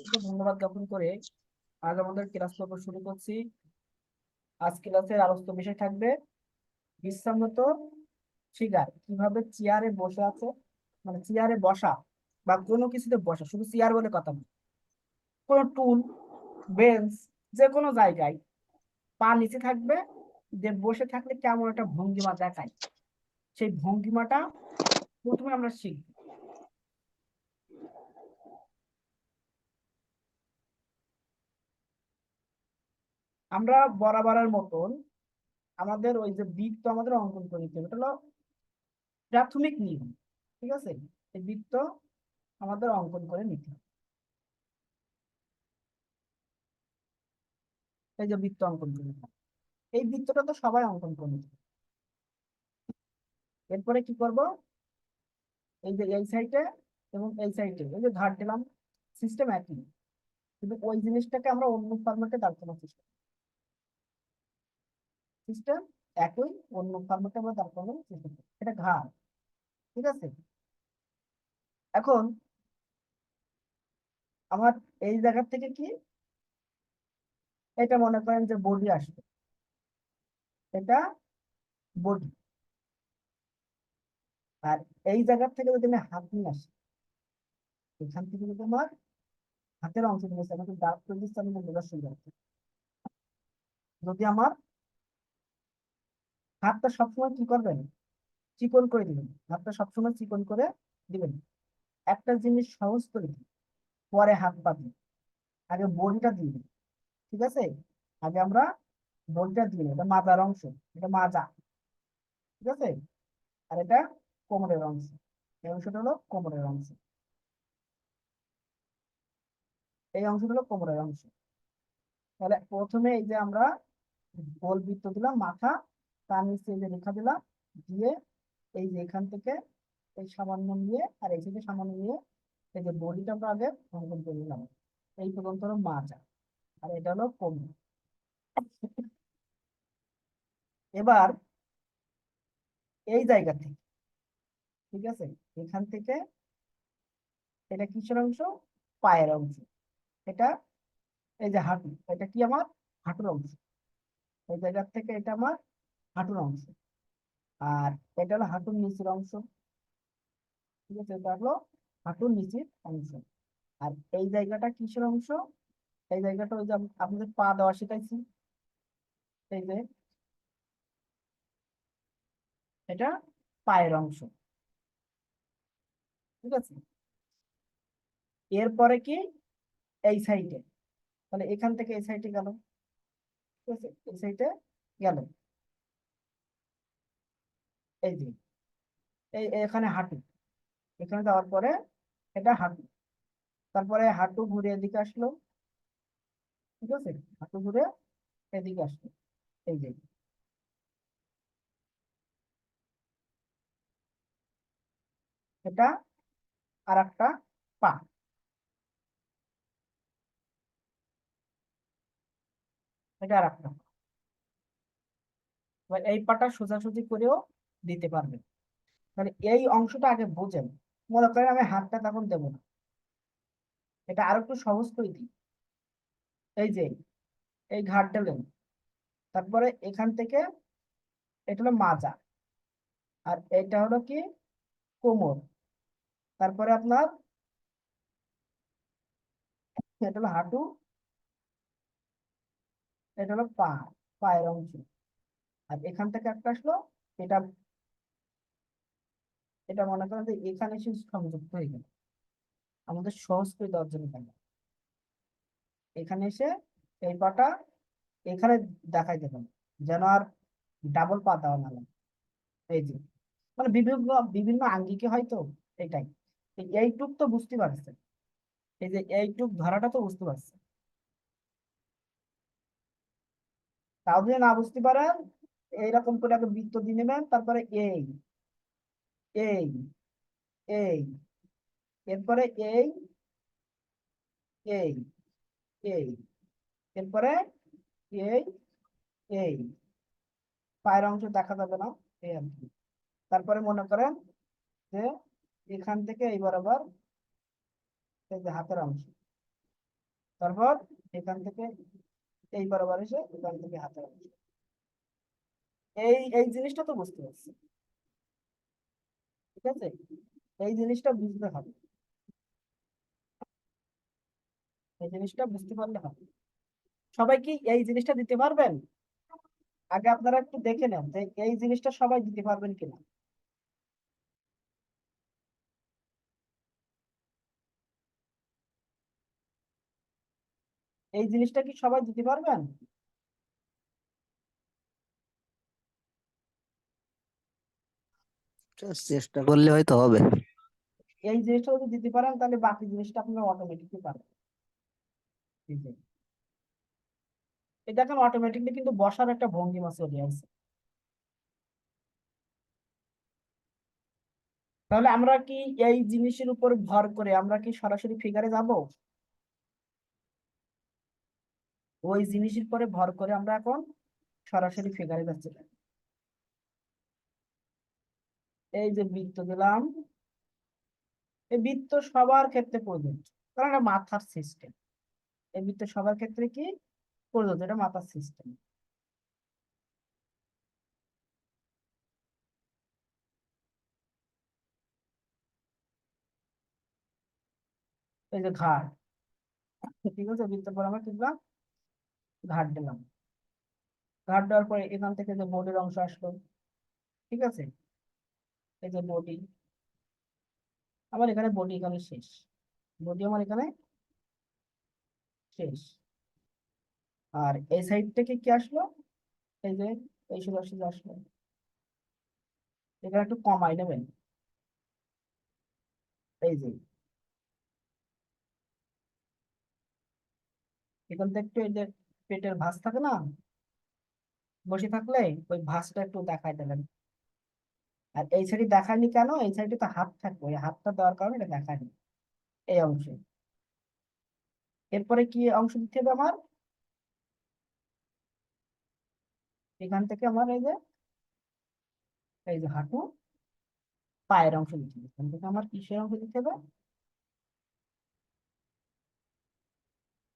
সকলকে ধন্যবাদ জ্ঞাপন করে আজ আমাদের ক্লাস পর্ব শুরু করছি। আজ ক্লাসের আলোচ্য বিষয় থাকবে বিশ্রামরত ফিগার কিভাবে চেয়ারে বসে আছে, মানে চেয়ারে বসা বা কোনো কিছুতে বসা, শুধু চেয়ার বলে কথা না, কোনো টুল, বেঞ্চ, যে কোনো জায়গায় পা নিচে থাকবে, যে বসে থাকলে কেমন একটা ভঙ্গিমা দেখায়, সেই ভঙ্গিমাটা প্রথমে আমরা শিখব। আমরা বরাবরের মতন আমাদের ওই যে বৃত্ত আমাদের অঙ্কন করে দিতে হবে, এটা হলো প্রাথমিক নিয়ম। ঠিক আছে, এই বৃত্ত আমাদের অঙ্কন করে নিতে হবে। এই যে বৃত্ত অঙ্কন করে নিতে হবে, এই বৃত্তটা তো সবাই অঙ্কন করে নিতে হবে। এরপরে কি করব, এই যে এই সাইডে এবং এই সাইডে এই যে ধার দিলাম, সিস্টেম একই, কিন্তু ওই জিনিসটাকে আমরা অন্য ফরম্যাটে দাঁড় করানোর চেষ্টা করি। সিস্টেম একই, অন্য ফরম্যাটে আমরা দাঁড় করানোর চেষ্টা করি, এটা ঘাড়। ঠিক আছে, এখন আমার এই জায়গা থেকে কি, এটা মনে করেন যে বডি আসবে, এটা বডি। আর এই জায়গা থেকে যদি আমি হাত নিয়ে আসি, এখান থেকে যদি আমার হাতের অংশ নিয়ে আমাকে দাঁত করে দিচ্ছে, আমি বোঝার সুবিধা হচ্ছে। যদি আমার হাতটা সবসময় কি করবেন, চিকন করে দিবেন, হাতটা সবসময় চিকন করে দিবেন। একটা জিনিস সহজ করে দিন, পরে হাত পাবেন, আগে বডিটা দিবেন। ঠিক আছে, আগে আমরা বডিটা দিই, এটা মাজার অংশ, এটা মাজা। ঠিক আছে, আর এটা কোমরের অংশ, এই অংশটা হলো কোমরের অংশ, এই অংশটা হলো কোমরের অংশ। তাহলে প্রথমে এই যে আমরা গোল বৃত্ত দিলাম মাথা, তার নিচে এই যে রেখা দিলাম, দিয়ে এই যে এখান থেকে এই সামান্য নিয়ে আর এই থেকে সামান্য নিয়ে এই যে বডিটা আমরা আগে অঙ্কন করে নিলাম। এই পর্যন্ত হলো মাজা, আর এটা হলো কোমর। এবার এই জায়গা থেকে, ঠিক আছে, এখান থেকে এটা কিসের অংশ, পায়ের অংশ। এটা এই যে হাঁটু, এটা কি আমার হাঁটুর অংশ। এই জায়গা থেকে এটা আমার হাঁটুর অংশ, আর এটা হলো হাঁটুর নিচের অংশ। ঠিক আছে, এটা হলো হাঁটুর নিচের অংশ। আর এই জায়গাটা কিসের অংশ, এই জায়গাটা ওই যে আপনাদের পা দেওয়া শিখাইছি, এই যে এটা পায়ের অংশ। ঠিক আছে, এরপরে কি, এই সাইডে, তাহলে এখান থেকে এই সাইডে গেল। ঠিক আছে, এই সাইডে গেল, এই যে এখানে হাঁটু, এখানে যাওয়ার পরে এটা হাঁটু, তারপরে হাঁটু ঘুরে এদিকে আসলো। ঠিক আছে, হাঁটু ঘুরে এদিকে আসলো, এই যে এটা আর একটা পা, এটা আর একটা পা। এবার এই পাটা সোজাসুজি করেও দিতে পারবেন। তাহলে এই অংশটা আগে বুঝেন, মনে করেন আমি হাতটা তখন দেবো না, এটা আরো একটু সহজ করে দিই। এই যে এই ঘাট দিলেন, তারপরে এখান থেকে এটা হলো মাজা, আর এটা হলো কি কোমর, তারপরে আপনার এটা হলো হাঁটু, এটা হলো পা, পায়ের অংশ। আর এখান থেকে একটা আসলো, এটা এটা মনে করেন যে এখানে এসে সংযুক্ত হয়ে গেল, আমাদের সহজ করে দেওয়ার জন্য কেন, এখানে এসে এই পাটা এখানে দেখাই দেবেন, যেন আর ডাবল পা দেওয়া না লাগে। এই যে মানে বিভিন্ন বিভিন্ন আঙ্গিকে হয়তো, এটাই এইটুক তো বুঝতে পারছেন, এই যে এইটুক ধরাটা তো বুঝতে পারছেন। তাও যদি না বুঝতে পারেন, এইরকম করে আগে বৃত্ত দিয়ে নেবেন, তারপরে এই এই এই, এরপরে এই এই এই, এরপরে এই এই, পায়ের অংশ দেখা যাবে না, এই আর কি। তারপরে মনে করেন যে এখান থেকে এই বরাবর এই যে হাতের অংশ, তারপর এখান থেকে এই বরাবর এসে এখান থেকে হাতের অংশ। এই এই জিনিসটা তো বুঝতে পারছি, ঠিক আছে? এই জিনিসটা বুঝতে হবে, এই জিনিসটা বুঝতে পারলে হবে। সবাই কি এই জিনিসটা দিতে পারবেন? আগে আপনারা একটু দেখে নেন যে এই জিনিসটা সবাই দিতে পারবেন কিনা। এই জিনিসটা কি সবাই দিতে পারবেন? চেষ্টা করলে হয়তো হবে। এই জিনিসটা যদি দিতে পারেন তাহলে বাকি জিনিসটা আপনারা অটোমেটিকলি পারবেন। এই যে, এটা এখন অটোমেটিকলি কিন্তু বসার একটা ভঙ্গিমা চলে আসছে। তাহলে আমরা কি এই জিনিসের উপর ভর করে আমরা কি সরাসরি ফিগারে যাব? ওই জিনিসের পরে ভর করে আমরা এখন সরাসরি ফিগারে যাচ্ছি। এই যে বৃত্ত দিলাম, এই বৃত্ত সবার ক্ষেত্রে প্রযোজ্য, কারণ এটা মাথার সিস্টেম। এই বৃত্ত সবার ক্ষেত্রে কি প্রযোজ্য, এটা মাথার সিস্টেম। এই যে ঘাট, ঠিক আছে, বৃত্তের পর আমরা কি দিলাম? ঘাট দিলাম। ঘাট দেওয়ার পরে এখান থেকে যে বডির অংশ আসলো, ঠিক আছে, এই যে বডি, আমার এখানে বডি এখানে শেষ, বডি আমার এখানে শেষ। আর এই সাইড থেকে কি আসলো? এই যে এই সোজা সোজা আসলো, এখানে একটু কমাই নেবেন। এই যে এখান থেকে একটু এই যে পেটের ভাঁজ থাকে না, বসে থাকলে ওই ভাঁজটা একটু দেখাই দেবেন। আর এই সাইডে দেখায়নি কেন? এই সাইডে তো হাত থাকবে, ওই হাতটা দেওয়ার কারণে এটা দেখায়নি এই অংশে। এরপরে কি অংশ দিতে হবে আমার? এখান থেকে আমার এই যে হাঁটু, পায়ের অংশ দিতে হবে। এখান থেকে আমার কিসের অংশ দিতে হবে?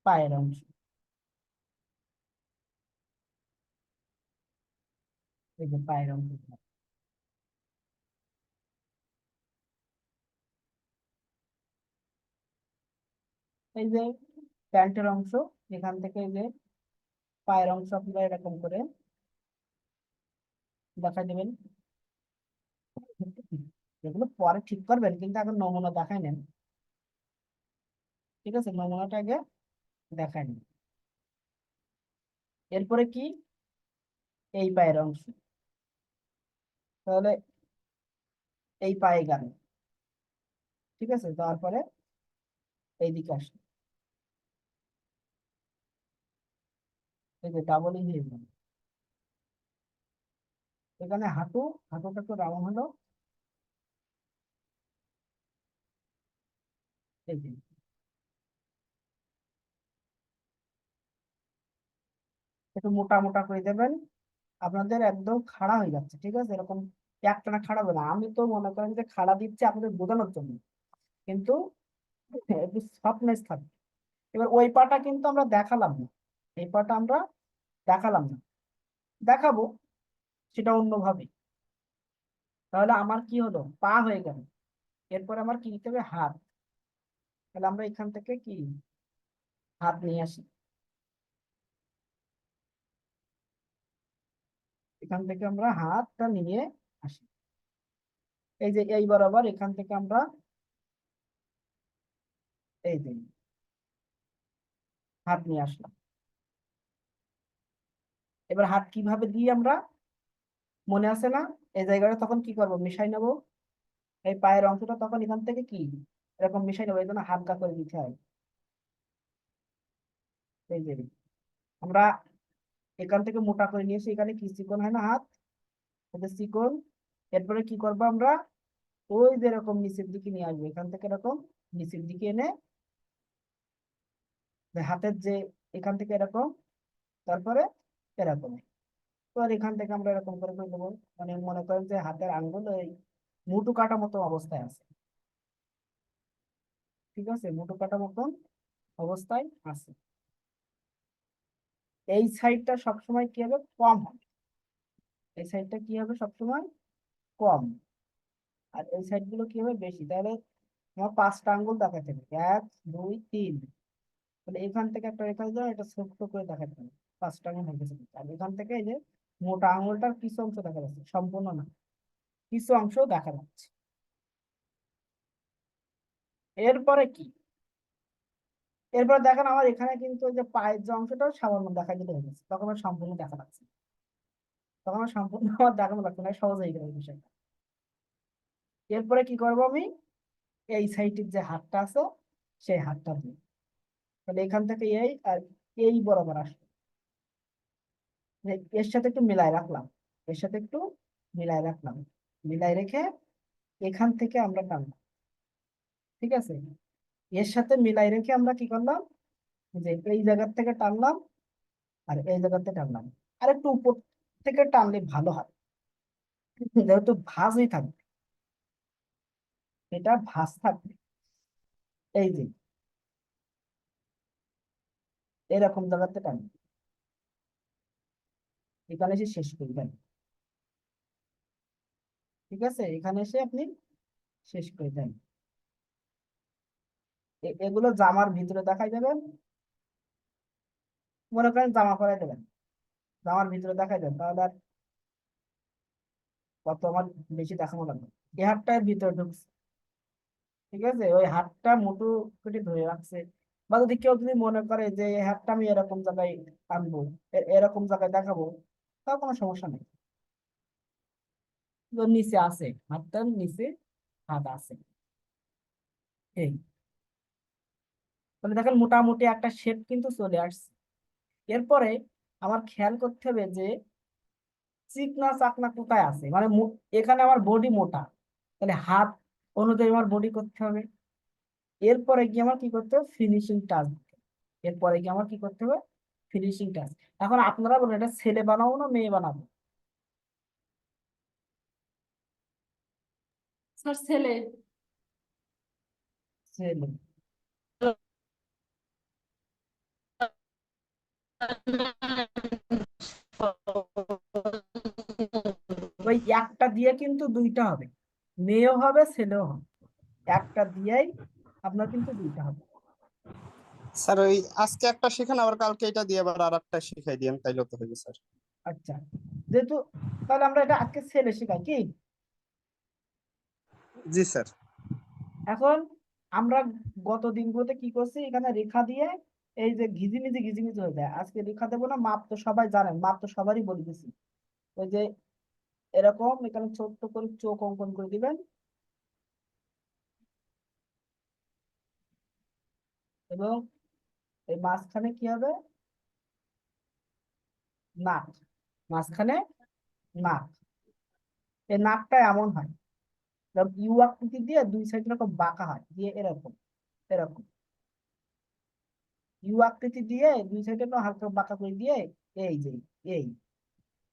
পায়ের অংশ। এই যে পায়ের অংশ দিলাম। এই যে প্যান্টের অংশ, এখান থেকে এই যে পায়ের অংশ আপনারা এরকম করে দেখাই দেবেন। এগুলো পরে ঠিক করবেন, কিন্তু এখন নমুনা দেখাই নেন, ঠিক আছে? নমুনাটা আগে দেখাই নেন। এরপরে কি? এই পায়ের অংশ, তাহলে এই পায়ে গেল, ঠিক আছে, তারপরে এইদিকে আসলো, এই যে ডাবল হয়ে গেল। এখানে হাঁটু, হাঁটুটা একটু রাউন্ড হলো, এই যে একটু মোটা মোটা করে দেবেন। আপনাদের একদম খাড়া হয়ে যাচ্ছে, ঠিক আছে, এরকম একটানা খাড়া হবে না। আমি তো মনে করেন যে খাড়া দিচ্ছি আপনাদের বোঝানোর জন্য, কিন্তু একটু সফটনেস থাকবে। এবার ওই পাটা কিন্তু আমরা দেখালাম না, এই পাটা আমরা দেখালাম না, দেখাবো সেটা অন্যভাবে। তাহলে আমার কি হলো? পা হয়ে গেল। এরপর আমার কি দিতে হবে? হাত। তাহলে আমরা এখান থেকে কি হাত নিয়ে আসি, এখান থেকে আমরা হাতটা নিয়ে আসি। এই যে এই বরাবর এখান থেকে আমরা এই যে হাত নিয়ে আসলাম। এবার হাত কিভাবে দিই আমরা, মনে আছে না? এই জায়গাটা তখন কি করবো? মিশাই নেবো। এই পায়ের অংশটা তখন এখান থেকে কি এরকম মিশাই নেবো, এই জন্য হালকা করে দিতে হয়। এই যে আমরা এখান থেকে মোটা করে নিয়েছি, এখানে কি চিকন হয় না হাত, এটা চিকন। এরপরে কি করবো আমরা? ওই যে এরকম নিচের দিকে নিয়ে আসবো, এখান থেকে এরকম নিচের দিকে এনে যে হাতের যে এখান থেকে এরকম, তারপরে এরকম। তো আর এখান থেকে আমরা এরকম করে করে দেবো। মানে মনে করেন যে হাতের আঙ্গুল এই মুঠো কাটা মতো অবস্থায় আছে, ঠিক আছে, মুঠো কাটা মতন অবস্থায় আছে। এই সাইডটা সবসময় কি হবে, কম হবে। এই সাইডটা কি হবে সবসময় কম, আর এই সাইড গুলো কি হবে বেশি। তাহলে আমার 5টা আঙ্গুল দেখাতে হবে, 1 2 3। তাহলে এখান থেকে একটা রেখা দেওয়া, এটা ছোট্ট করে দেখাতে হবে। 5টা আঙ্গুল হয়ে গেছে। আর এখান থেকে এই যে মোটা আঙ্গুলটার কিছু অংশ দেখা যাচ্ছে, সম্পূর্ণ না, কিছু অংশ দেখা যাচ্ছে। এরপরে কি, এরপর দেখেন আমার এখানে কিন্তু ওই যে পায়ের যে অংশটা সামান্য দেখা দিতে হয়ে গেছে, তখন আমার সম্পূর্ণ দেখা যাচ্ছে না। তখন আমার সম্পূর্ণ আমার দেখানো লাগছে না, সহজ হয়ে গেল বিষয়টা। এরপরে কি করবো আমি, এই সাইডের যে হাতটা আছে সেই হাতটা দিই। তাহলে এখান থেকে এই আর এই বরাবর আসবে, এর সাথে একটু মিলাই রাখলাম, এর সাথে একটু মিলাই রাখলাম, মিলাই রেখে এখান থেকে আমরা টানলাম। ঠিক আছে, এর সাথে মিলাই রেখে আমরা কি করলাম, যে এই জায়গার থেকে টানলাম আর এই জায়গাতে টানলাম। আর একটু উপর থেকে টানলে ভালো হয়, যেহেতু ভাঁজই থাকবে, এটা ভাঁজ থাকবে। এই যে এরকম জায়গাতে টানবে, এখানে এসে শেষ করবেন। ঠিক আছে, এখানে এসে আপনি শেষ করে দেন। এগুলো জামার ভিতরে দেখাই দেবেন, মনে করেন জামা পরাই দেবেন, জামার ভিতরে দেখাই দেন, তাহলে আর কত আমার বেশি দেখানো লাগবে। এই হাতটা এর ভিতরে ঢুকছে। ঠিক আছে, ওই হাতটা মুঠো কেটে ধরে রাখছে। বা যদি কেউ যদি মনে করে যে এই হাতটা আমি এরকম জায়গায় আনবো, এরকম জায়গায় দেখাবো, তা কোনো সমস্যা নেই। তো নিচে আছে, হাতটার নিচে হাত আছে। এই তাহলে দেখেন মোটামুটি একটা শেপ কিন্তু চলে আসছে। এরপরে আমার খেয়াল করতে হবে যে চিকনা চাকনা কোথায় আছে, মানে এখানে আমার বডি মোটা, তাহলে হাত অনুযায়ী আমার বডি করতে হবে। এরপরে গিয়ে আমার কি করতে হবে, ফিনিশিং টাচ। এরপরে গিয়ে আমার কি করতে হবে, ফিনিশিং টাচ। এখন আপনারা বলেন এটা ছেলে বানাবো না মেয়ে বানাবো? স্যার ছেলে। ছেলে। ওই একটা দিয়ে কিন্তু দুইটা হবে, মেয়েও হবে ছেলেও হবে, একটা দিয়েই আপনার কিন্তু দুইটা হবে। স্যার ওই আজকে একটা শেখান, আবার কালকে এটা দিয়ে আবার আর একটা শিখাই দিয়েন, তাইলে তো হবে স্যার। আচ্ছা, যেহেতু তাহলে আমরা এটা আজকে ছেলে শেখাই কি। জি স্যার। এখন আমরা গত দিনগুলোতে কি করছি, এখানে রেখা দিয়ে এই যে ঘিজিমিজি ঘিজিমিজি হয়ে যায়, আজকে রেখা দেবো না, মাপ তো সবাই জানেন, মাপ তো সবারই বলে দিছি। ওই যে এরকম এখানে ছোট্ট করে চোখ অঙ্কন করে দিবেন, এবং এই মাঝখানে কি হবে, নাক, মাঝখানে নাক। এই নাকটা এমন হয়, ইউ আকৃতি দিয়ে দুই সাইড এরকম বাঁকা হয়, দিয়ে এরকম এরকম ইউ আকৃতি দিয়ে দুই সাইডে হালকা বাঁকা করে দিয়ে এই যে এই।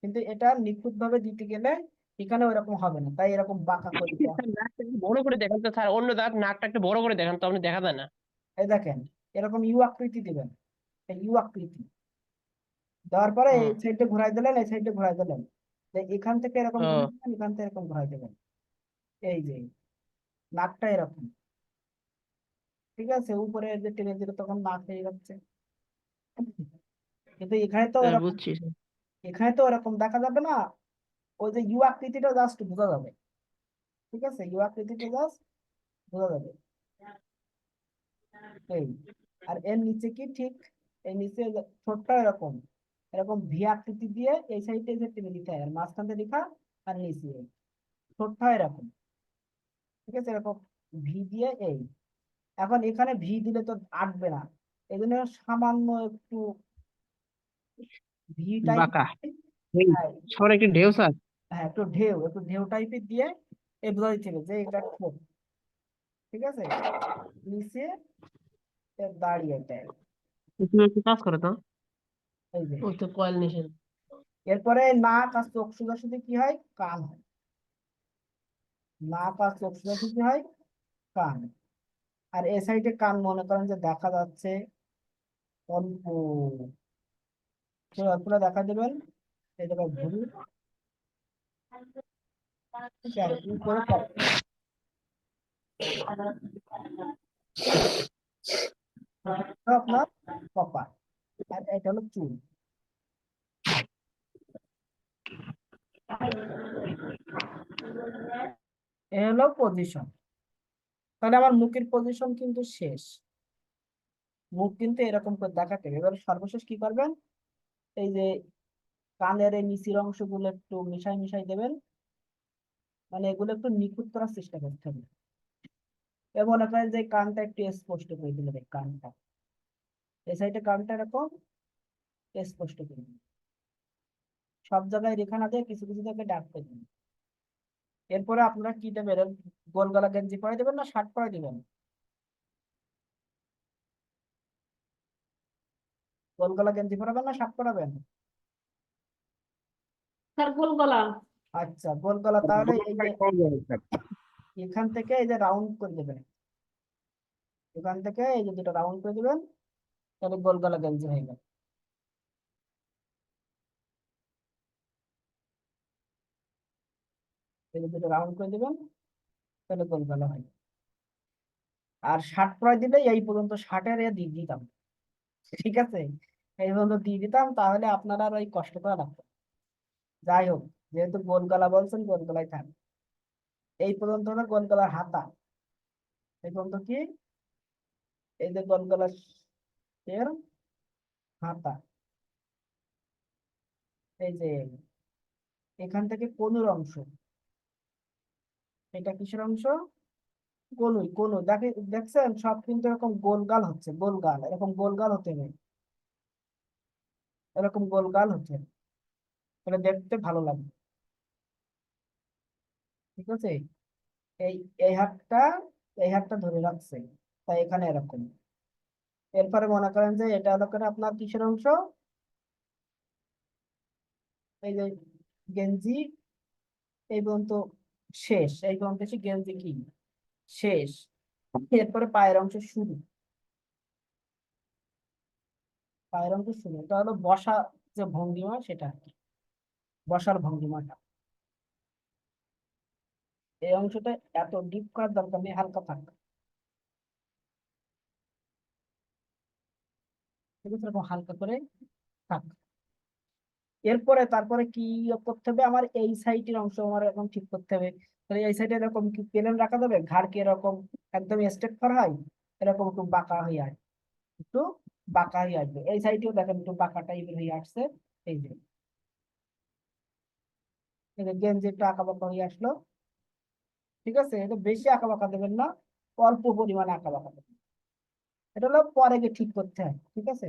কিন্তু এটা নিখুঁত ভাবে দিতে গেলে এখানে ওরকম হবে না, তাই এরকম বাঁকা করে দেওয়া স্যার হয়। নাকটা একটু বড় করে দেখান তো স্যার, অন্য দাঁত নাকটা একটু বড় করে দেখান তো, আপনি দেখা যায় না। এই দেখেন, এরকম ইউ আকৃতি দিবেন, এই ইউ আকৃতি দেওয়ার পরে এই হুম। সাইডে ঘুরাই দিলেন, এই সাইডে ঘুরাই দিলেন, যে এখান থেকে এরকম ঘুরিয়ে ও, দিবেন, এখান থেকে এরকম ঘুরাই দেবেন। এই যে নাকটা এরকম। ঠিক আছে, উপরে যে টেনে দিলে তখন নাক হয়ে যাচ্ছে। কিন্তু এখানে তো স্যার এরকম, বুঝছি স্যার। এখানে তো এরকম দেখা যাবে না, ওই যে ইউ আকৃতিটা জাস্ট বোঝা যাবে। ঠিক আছে, ইউ আকৃতিটা জাস্ট বোঝা যাবে। এই আর এর নিচে কি ঠিক, এই নিচে ছোট্ট এরকম এরকম ভি আকৃতি দিয়ে এই সাইডে যে টেনে দিতে হয়, আর মাঝখানে লেখা, আর নিচে ছোট্ট এরকম। ঠিক আছে, এরকম ভি দিয়ে এই। এখন এখানে ভি দিলে তো আটবে না, এই জন্য সামান্য একটু ভি টাইপ, বাঁকা। এই, হ্যাঁ, সবার একটু ঢেউ স্যার। হ্যাঁ একটু ঢেউ টাইপের দিয়ে এই বোঝা দিতে হবে যে এটা ঠোঁট। ঠিক আছে, নিচে এর দাঁড়িয়ে এটা, তুমি একটু কাজ করো তো। এই যে। ওই তো কয়েল নিষেধ। এরপরে নাক আর চোখ সোজাসুজি কি হয়, কান হয়। নাক আর চোখ সোজাসুজি হয়, কান। আর এ সাইডে কান মনে করেন যে দেখা যাচ্ছে অল্প, সেই অল্পটা দেখা দেবেন, এই জায়গায় ঘুরি, ঠিক আছে, উপরে আপনার কপাল, আর এটা হলো চুল। এ হলো পজিশন। তাহলে আমার মুখের পজিশন কিন্তু শেষ, মুখ কিন্তু এরকম করে দেখাতে হবে। এবার সর্বশেষ কি করবেন, এই যে কানের এই নিচের অংশগুলো একটু মিশাই মিশাই দেবেন, মানে এগুলো একটু নিখুঁত করার চেষ্টা করতে হবে। এবং মনে করেন যে কানটা একটু স্পষ্ট করে দিলেন, এই কানটা এই সাইডে কানটা এরকম স্পষ্ট করে দিন, সব জায়গায় রেখা না দিয়ে কিছু কিছু জায়গায় ডাক করে দিন। এরপরে আপনারা কি দেবেন, গোল গলা গেঞ্জি পরে দেবেন না শার্ট পরে দিবেন? গোল গলা গেঞ্জি পরাবেন না শার্ট পরাবেন? স্যার গোল গলা। আচ্ছা গোল গলা, তাহলে এই যে স্যার এখান থেকে এই যে রাউন্ড করে দেবেন, এখান থেকে এই যে দুটো রাউন্ড করে দিবেন, তাহলে গোল গলা গেঞ্জি হয়ে গেল। এই যে দুটো রাউন্ড করে দিবেন, তাহলে গোল গলা হয়। আর শার্ট পরে দিলে এই পর্যন্ত শার্টের এ দিয়ে দিতাম, ঠিক আছে, এই পর্যন্ত দিয়ে দিতাম, তাহলে আপনারা আর ওই কষ্ট করা লাগতো না। যাই হোক, যেহেতু গোল গলা বলছেন, গোল গলায় থাক। এই পর্যন্ত হলো গোল গলার হাতা, এই পর্যন্ত কি, এই যে গোল গলার এর হাতা, এই যে এখান থেকে কনুর অংশ, এটা কিসের অংশ, কনুই, কনু দেখছেন সব কিন্তু এরকম গোলগাল হচ্ছে, গোলগাল এরকম গোলগাল হতে হবে, এরকম গোলগাল হচ্ছে, তাহলে দেখতে ভালো লাগবে, ঠিক আছে। এই এই হাতটা, এই হাতটা ধরে রাখছে, তাই এখানে এরকম। এরপরে মনে করেন যে এটা হলো করে আপনার কিসের অংশ, এই যে গেঞ্জি, এই পর্যন্ত শেষ, এই পর্যন্ত এসে গেঞ্জি কি শেষ। এরপরে পায়ের অংশ শুরু, পায়ের অংশ শুরু, এটা হলো বসা, যে ভঙ্গিমা সেটা আর কি, বসার ভঙ্গিমাটা। এই অংশটা এত ডিপ করার দরকার নেই, হালকা থাকবে, ঠিক আছে, এরকম হালকা করে থাক। এরপরে তারপরে কি করতে হবে, আমার এই সাইডের অংশ আমার এখন ঠিক করতে হবে। তাহলে এই সাইডে এরকম কি প্লেন রাখা যাবে, ঘাড় কি এরকম একদম স্ট্রেট করা হয়, এরকম একটু বাঁকা হয়ে আসবে, একটু বাঁকা হয়ে আসবে। এই সাইডেও দেখেন একটু বাঁকা টাইপের হয়ে আসছে, এই যে এই যে গেঞ্জি একটু আঁকা বাঁকা হয়ে আসলো, ঠিক আছে, এটা বেশি আঁকা বাঁকা দেবেন না, অল্প পরিমাণে আঁকা বাঁকা দেবেন, এটা হলো পরে গিয়ে ঠিক করতে হয়, ঠিক আছে।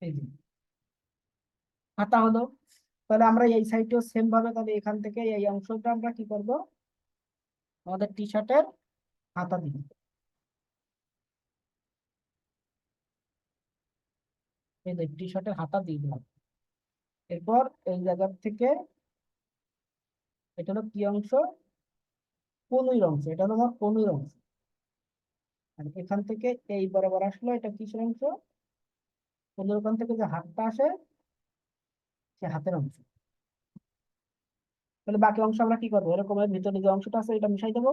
এই যে হাতা হলো, তাহলে আমরা এই সাইডেও সেম ভাবে, তাহলে এখান থেকে এই অংশটা আমরা কি করব, আমাদের টি শার্টের হাতা দিব, এই যে টি শার্টের হাতা দিয়ে দিলাম। এরপর এই জায়গা থেকে, এটা হলো কি অংশ, কনুইর অংশ, এটা হলো আমার কনুইর অংশ। আর এখান থেকে এই বরাবর আসলো, এটা কিসের অংশ, কনুর ওখান থেকে যে হাতটা আসে, সে হাতের অংশ। তাহলে বাকি অংশ আমরা কি করবো, এরকম এর ভিতরে যে অংশটা আছে এটা মিশাই দেবো,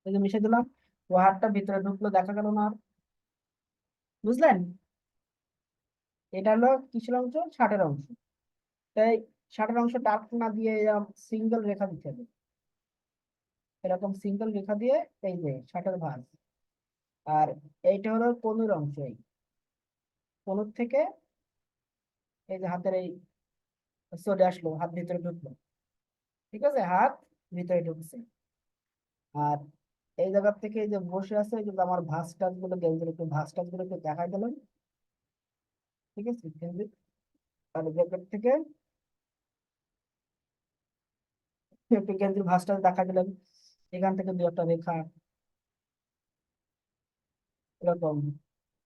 এই যে মিশাই দিলাম, ও হাতটা ভিতরে ঢুকলো, দেখা গেল না আর, বুঝলেন। এটা হলো কিসের অংশ, শার্টের অংশ। তাই শার্টের অংশ ডার্ক না দিয়ে সিঙ্গেল রেখা দিতে হবে, এরকম সিঙ্গেল রেখা দিয়ে, এই যে শার্টের ভাঁজ। আর এইটা হলো কনুর অংশ, এই কনুর থেকে এই যে হাতের এই চলে আসলো, হাত ভিতরে ঢুকলো, ঠিক আছে, হাত ভিতরে ঢুকছে। আর এই জায়গা থেকে এই যে বসে আছে, এই যে আমার ভাঁজ টাজ গুলো, গেঞ্জির একটু ভাঁজ টাজ গুলো একটু দেখাই দিলাম, ঠিক আছে, গেঞ্জি, তাহলে জ্যাকেট থেকে একটু গেঞ্জির ভাঁজ টাজ দেখা দিলাম, এখান থেকে দু একটা রেখা, এরকম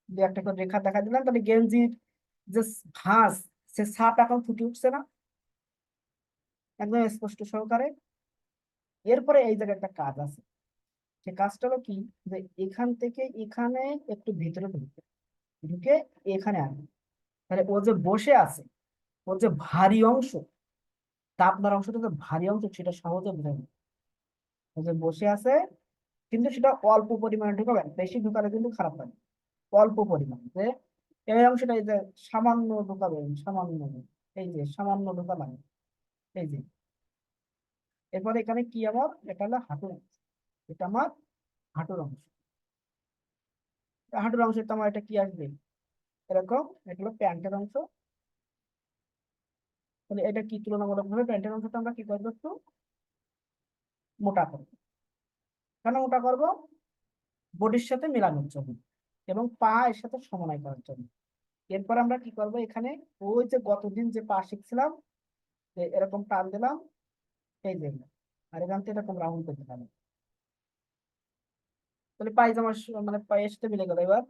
দু একটা করে রেখা দেখা দিলাম, তাহলে গেঞ্জির যে ভাঁজ, সে সাপ এখন ফুটে উঠছে না একদম স্পষ্ট সহকারে। এরপরে এই জায়গায় একটা কাজ আছে, সে কাজটা হলো কি, যে এখান থেকে এখানে একটু ভিতরে ঢুকে ঢুকে এখানে আসবে। তাহলে ও যে বসে আছে, ওর যে ভারী অংশ, তাপনার অংশটা যে ভারী অংশ সেটা সহজে বোঝা যায়। ও যে বসে আছে, কিন্তু সেটা অল্প পরিমাণে ঢুকাবেন, বেশি ঢুকালে কিন্তু খারাপ হয়। অল্প পরিমাণ, যে এই অংশটা এই যে সামান্য ঢুকাবেন, সামান্য, এই যে সামান্য ঢুকালাম, এই যে। এরপরে এখানে কি আমার, এটা হলো হাঁটুর অংশ, এটা আমার হাঁটুর অংশ। হাঁটুর অংশে তো আমার এটা কি আসবে, এরকম, এটা হলো প্যান্টের অংশ। তাহলে এটা কি তুলনামূলক ভাবে প্যান্টের অংশটা আমরা কি করবো, একটু মোটা করবো। কেন মোটা করবো, বডির সাথে মেলানোর জন্য এবং পা এর সাথে সমন্বয় করার জন্য। এরপর আমরা কি করব, এখানে ওই যে গতদিন যে পা শিখছিলাম, যে এরকম টান দিলাম, এই যে, আর এখান থেকে এরকম রাউন্ড করতে পারবো। তাহলে পায়জামার মানে পায়ের সাথে মিলে গেল। এবার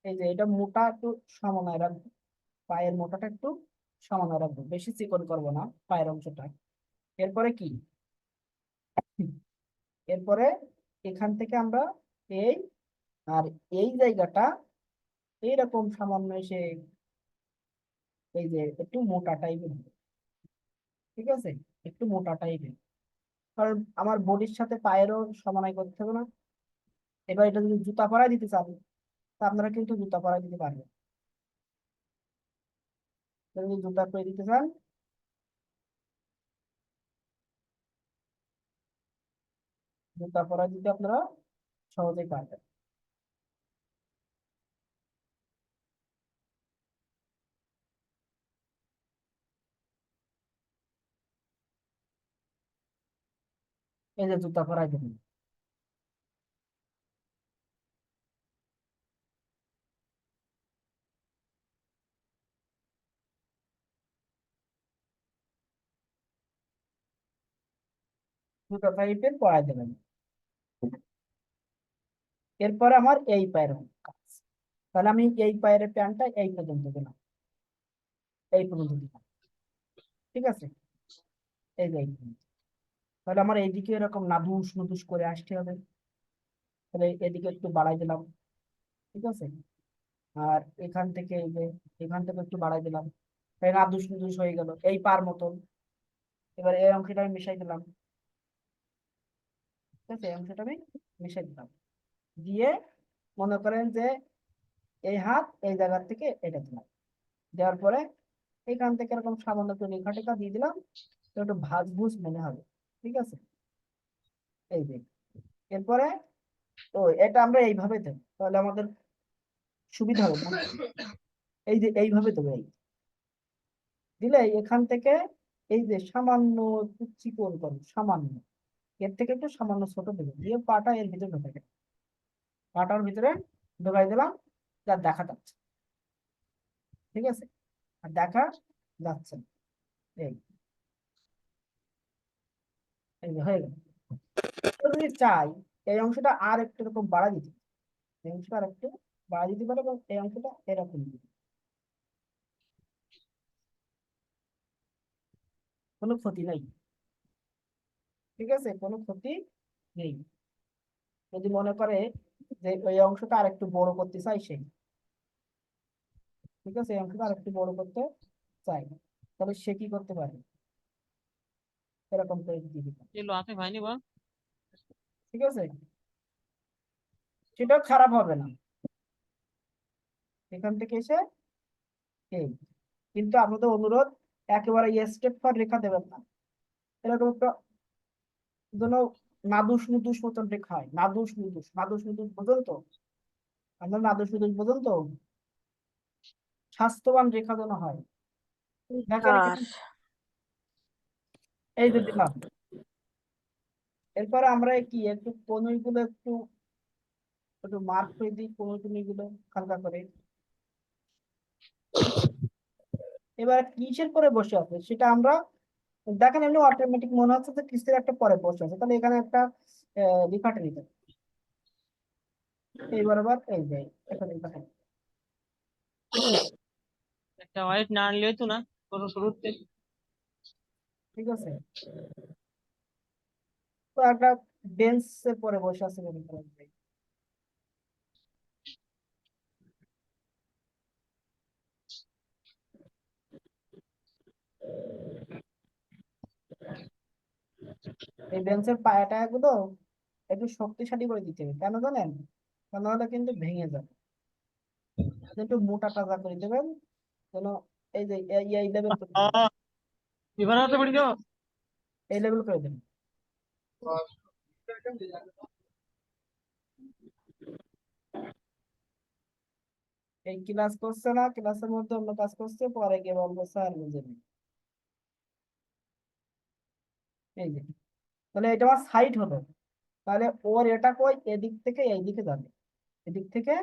এই যে এটা মোটা একটু সমন্বয় রাখবো, পায়ের মোটাটা একটু সমন্বয় রাখবো, বেশি চিকন করবো না পায়ের অংশটা। এরপরে কি, এরপরে এখান থেকে আমরা এই, আর এই জায়গাটা এইরকম সামান্য এসে এই যে একটু মোটা টাইপের, ঠিক আছে, একটু মোটা টাইপের, কারণ আমার বডির সাথে পায়েরও সমন্বয় করতে হবে না। এবার এটা যদি জুতা পরায় দিতে চান, তা আপনারা কিন্তু জুতা পরায় দিতে পারবেন। যদি জুতা পরে দিতে চান, জুতা পরায় দিতে আপনারা সহজেই পারবেন। এই যে জুতা পরায় দেবেন, জুতা টাইপের পরায় দেবেন। এরপরে আমার এই পায়ের কাজ, তাহলে আমি এই পায়ের প্যান্টটা এই পর্যন্ত দিলাম, এই পর্যন্ত দিলাম, ঠিক আছে, এই যে এই পর্যন্ত। তাহলে আমার এইদিকে এরকম নাদুস নুদুস করে আসতে হবে, তাহলে এদিকে একটু বাড়াই দিলাম, ঠিক আছে। আর এখান থেকে এই যে, এখান থেকে একটু বাড়াই দিলাম, তাই নাদুস নুদুস হয়ে গেল এই পার মতন। এবার এই অংশটা আমি মিশাই দিলাম, ঠিক আছে, এই অংশটা আমি মিশাই দিলাম, দিয়ে মনে করেন যে এই হাত এই জায়গার থেকে এটা দিলাম, দেওয়ার পরে এখান থেকে এরকম সামান্য একটু রেখা টেখা দিয়ে দিলাম, তো একটু ভাঁজ ভুজ মনে হবে, ঠিক আছে, এই যে। এরপরে তো এটা আমরা এইভাবে দেবো, তাহলে আমাদের সুবিধা হবে না? এই যে এইভাবে দেবো, এই দিলে এখান থেকে এই যে সামান্য একটু চিকন করো, সামান্য, এর থেকে একটু সামান্য ছোট দেবো, দিয়ে পাটা এর ভিতরে ঢোকাই দিলাম, পাটার ভিতরে ঢোকাই দিলাম, যা দেখা যাচ্ছে, ঠিক আছে, আর দেখা যাচ্ছে না। এই এই যে হয়ে গেল। তো যদি চাই এই অংশটা আর একটু এরকম বাড়া দিতে, এই অংশটা আর একটু বাড়া দিতে পারে, এবং এই অংশটা এরকম দিতে, কোনো ক্ষতি নাই, ঠিক আছে, কোনো ক্ষতি নেই। যদি মনে করে যে ওই অংশটা আর একটু বড় করতে চাই সে, ঠিক আছে, এই অংশটা আর একটু বড় করতে চাই, তাহলে সে কি করতে পারে, এরকম করে দিয়ে দিতে, चलो आते भाई नहीं बा ঠিক আছে, সেটাও খারাপ হবে না। এখান থেকে এসে এই, কিন্তু আপনাদের অনুরোধ, একেবারে স্টেপ ফর রেখা দেবেন না, এরকম একটা যেন নাদুস নুদুস মতন রেখা হয়, নাদুস নুদুস, নাদুস নুদুস বোঝেন তো, আপনার নাদুস নুদুস বোঝেন তো, স্বাস্থ্যবান রেখা যেন হয়, দেখেন এখানে, এই যে দিলাম। এরপরে আমরা কি একটু কনুইগুলো একটু একটু মার্ক করে দিই, কনুইগুলো হালকা করে। এবার কিসের পরে বসে আছে সেটা আমরা দেখেন, এমনি অটোমেটিক মনে হচ্ছে যে কিসের একটা পরে বসে আছে, তাহলে এখানে একটা রেখাটা নিতে হবে। এই বরাবর এই যে একটা রেখাটা, একটা वाइट नान ले तू ना ঠিক আছে, তো একটা বেঞ্চের পরে বসে আছে মনে করেন যে। এই বেঞ্চের পায়াটা গুলো একটু শক্তিশালী করে দিতে হবে, কেন জানেন? তা নাহলে কিন্তু ভেঙে যাবে। একটু মোটা তাজা করে দেবেন যেন এই যে এই লেভেল করে দেবেন, এই লেভেল করে দেবেন। এই ক্লাস করছে না, ক্লাসের মধ্যে অন্য কাজ করছে, পরে গিয়ে বলবো স্যার বুঝে নেই। এই যে, তাহলে এটা আমার সাইড হলো, তাহলে ওর এটা কই এদিক থেকে এই দিকে যাবে, এদিক থেকে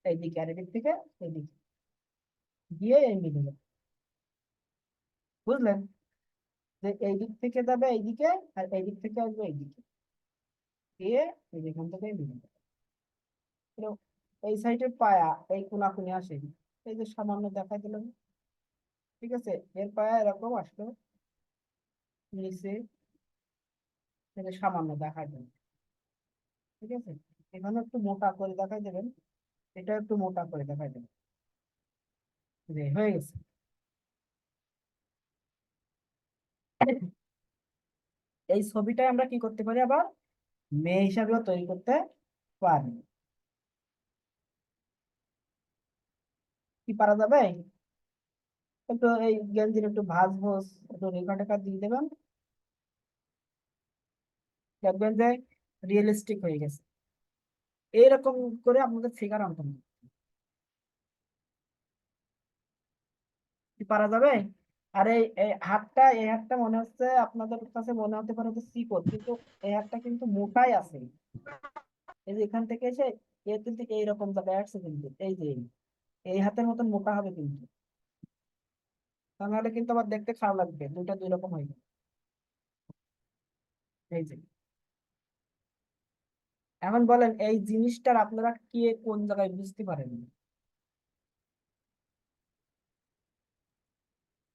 এইদিকে, আর এদিক থেকে এইদিকে গিয়ে এই মিলে যাবে। বুঝলেন? যে এই দিক থেকে যাবে এইদিকে, আর এই দিক থেকে আসবে এইদিকে, গিয়ে এই যে এখান থেকে মিলে যাবে। তো এই সাইডের পায়া এই কোনাকুনি আসে, এই যে সামান্য দেখাই দিলাম। ঠিক আছে, এর পায়া এরকম আসলো নিচে, এই যে সামান্য দেখাই দিলাম। ঠিক আছে, এখানে একটু মোটা করে দেখাই দেবেন, এটা একটু মোটা করে দেখাই দেবেন। যে হয়ে গেছে। এই ছবিটাই আমরা কি করতে পারি, আবার মেয়ে হিসাবেও তৈরি করতে পারি। কি পারা যাবে? একটু এই গেঞ্জির একটু ভাঁজ ভোজ একটু রেখা টেখা দিয়ে দেবেন, দেখবেন যে রিয়েলিস্টিক হয়ে গেছে। এইরকম করে আপনাদের ফিগার আনতে হবে। কি পারা যাবে? আর এই হাতটা, এই হাতটা মনে হচ্ছে আপনাদের কাছে মনে হতে পারে যে চিকন, কিন্তু এই হাতটা কিন্তু মোটাই আছে। এই যে এখান থেকে এসে এর কিন্তু এইরকম জায়গায় আসছে, কিন্তু এই যে এই হাতের মতন মোটা হবে কিন্তু, তা নাহলে কিন্তু আবার দেখতে খারাপ লাগবে, দুইটা দুই রকম হয়ে যাবে। এই যে, এখন বলেন এই জিনিসটার আপনারা কি কোন জায়গায় বুঝতে পারেন?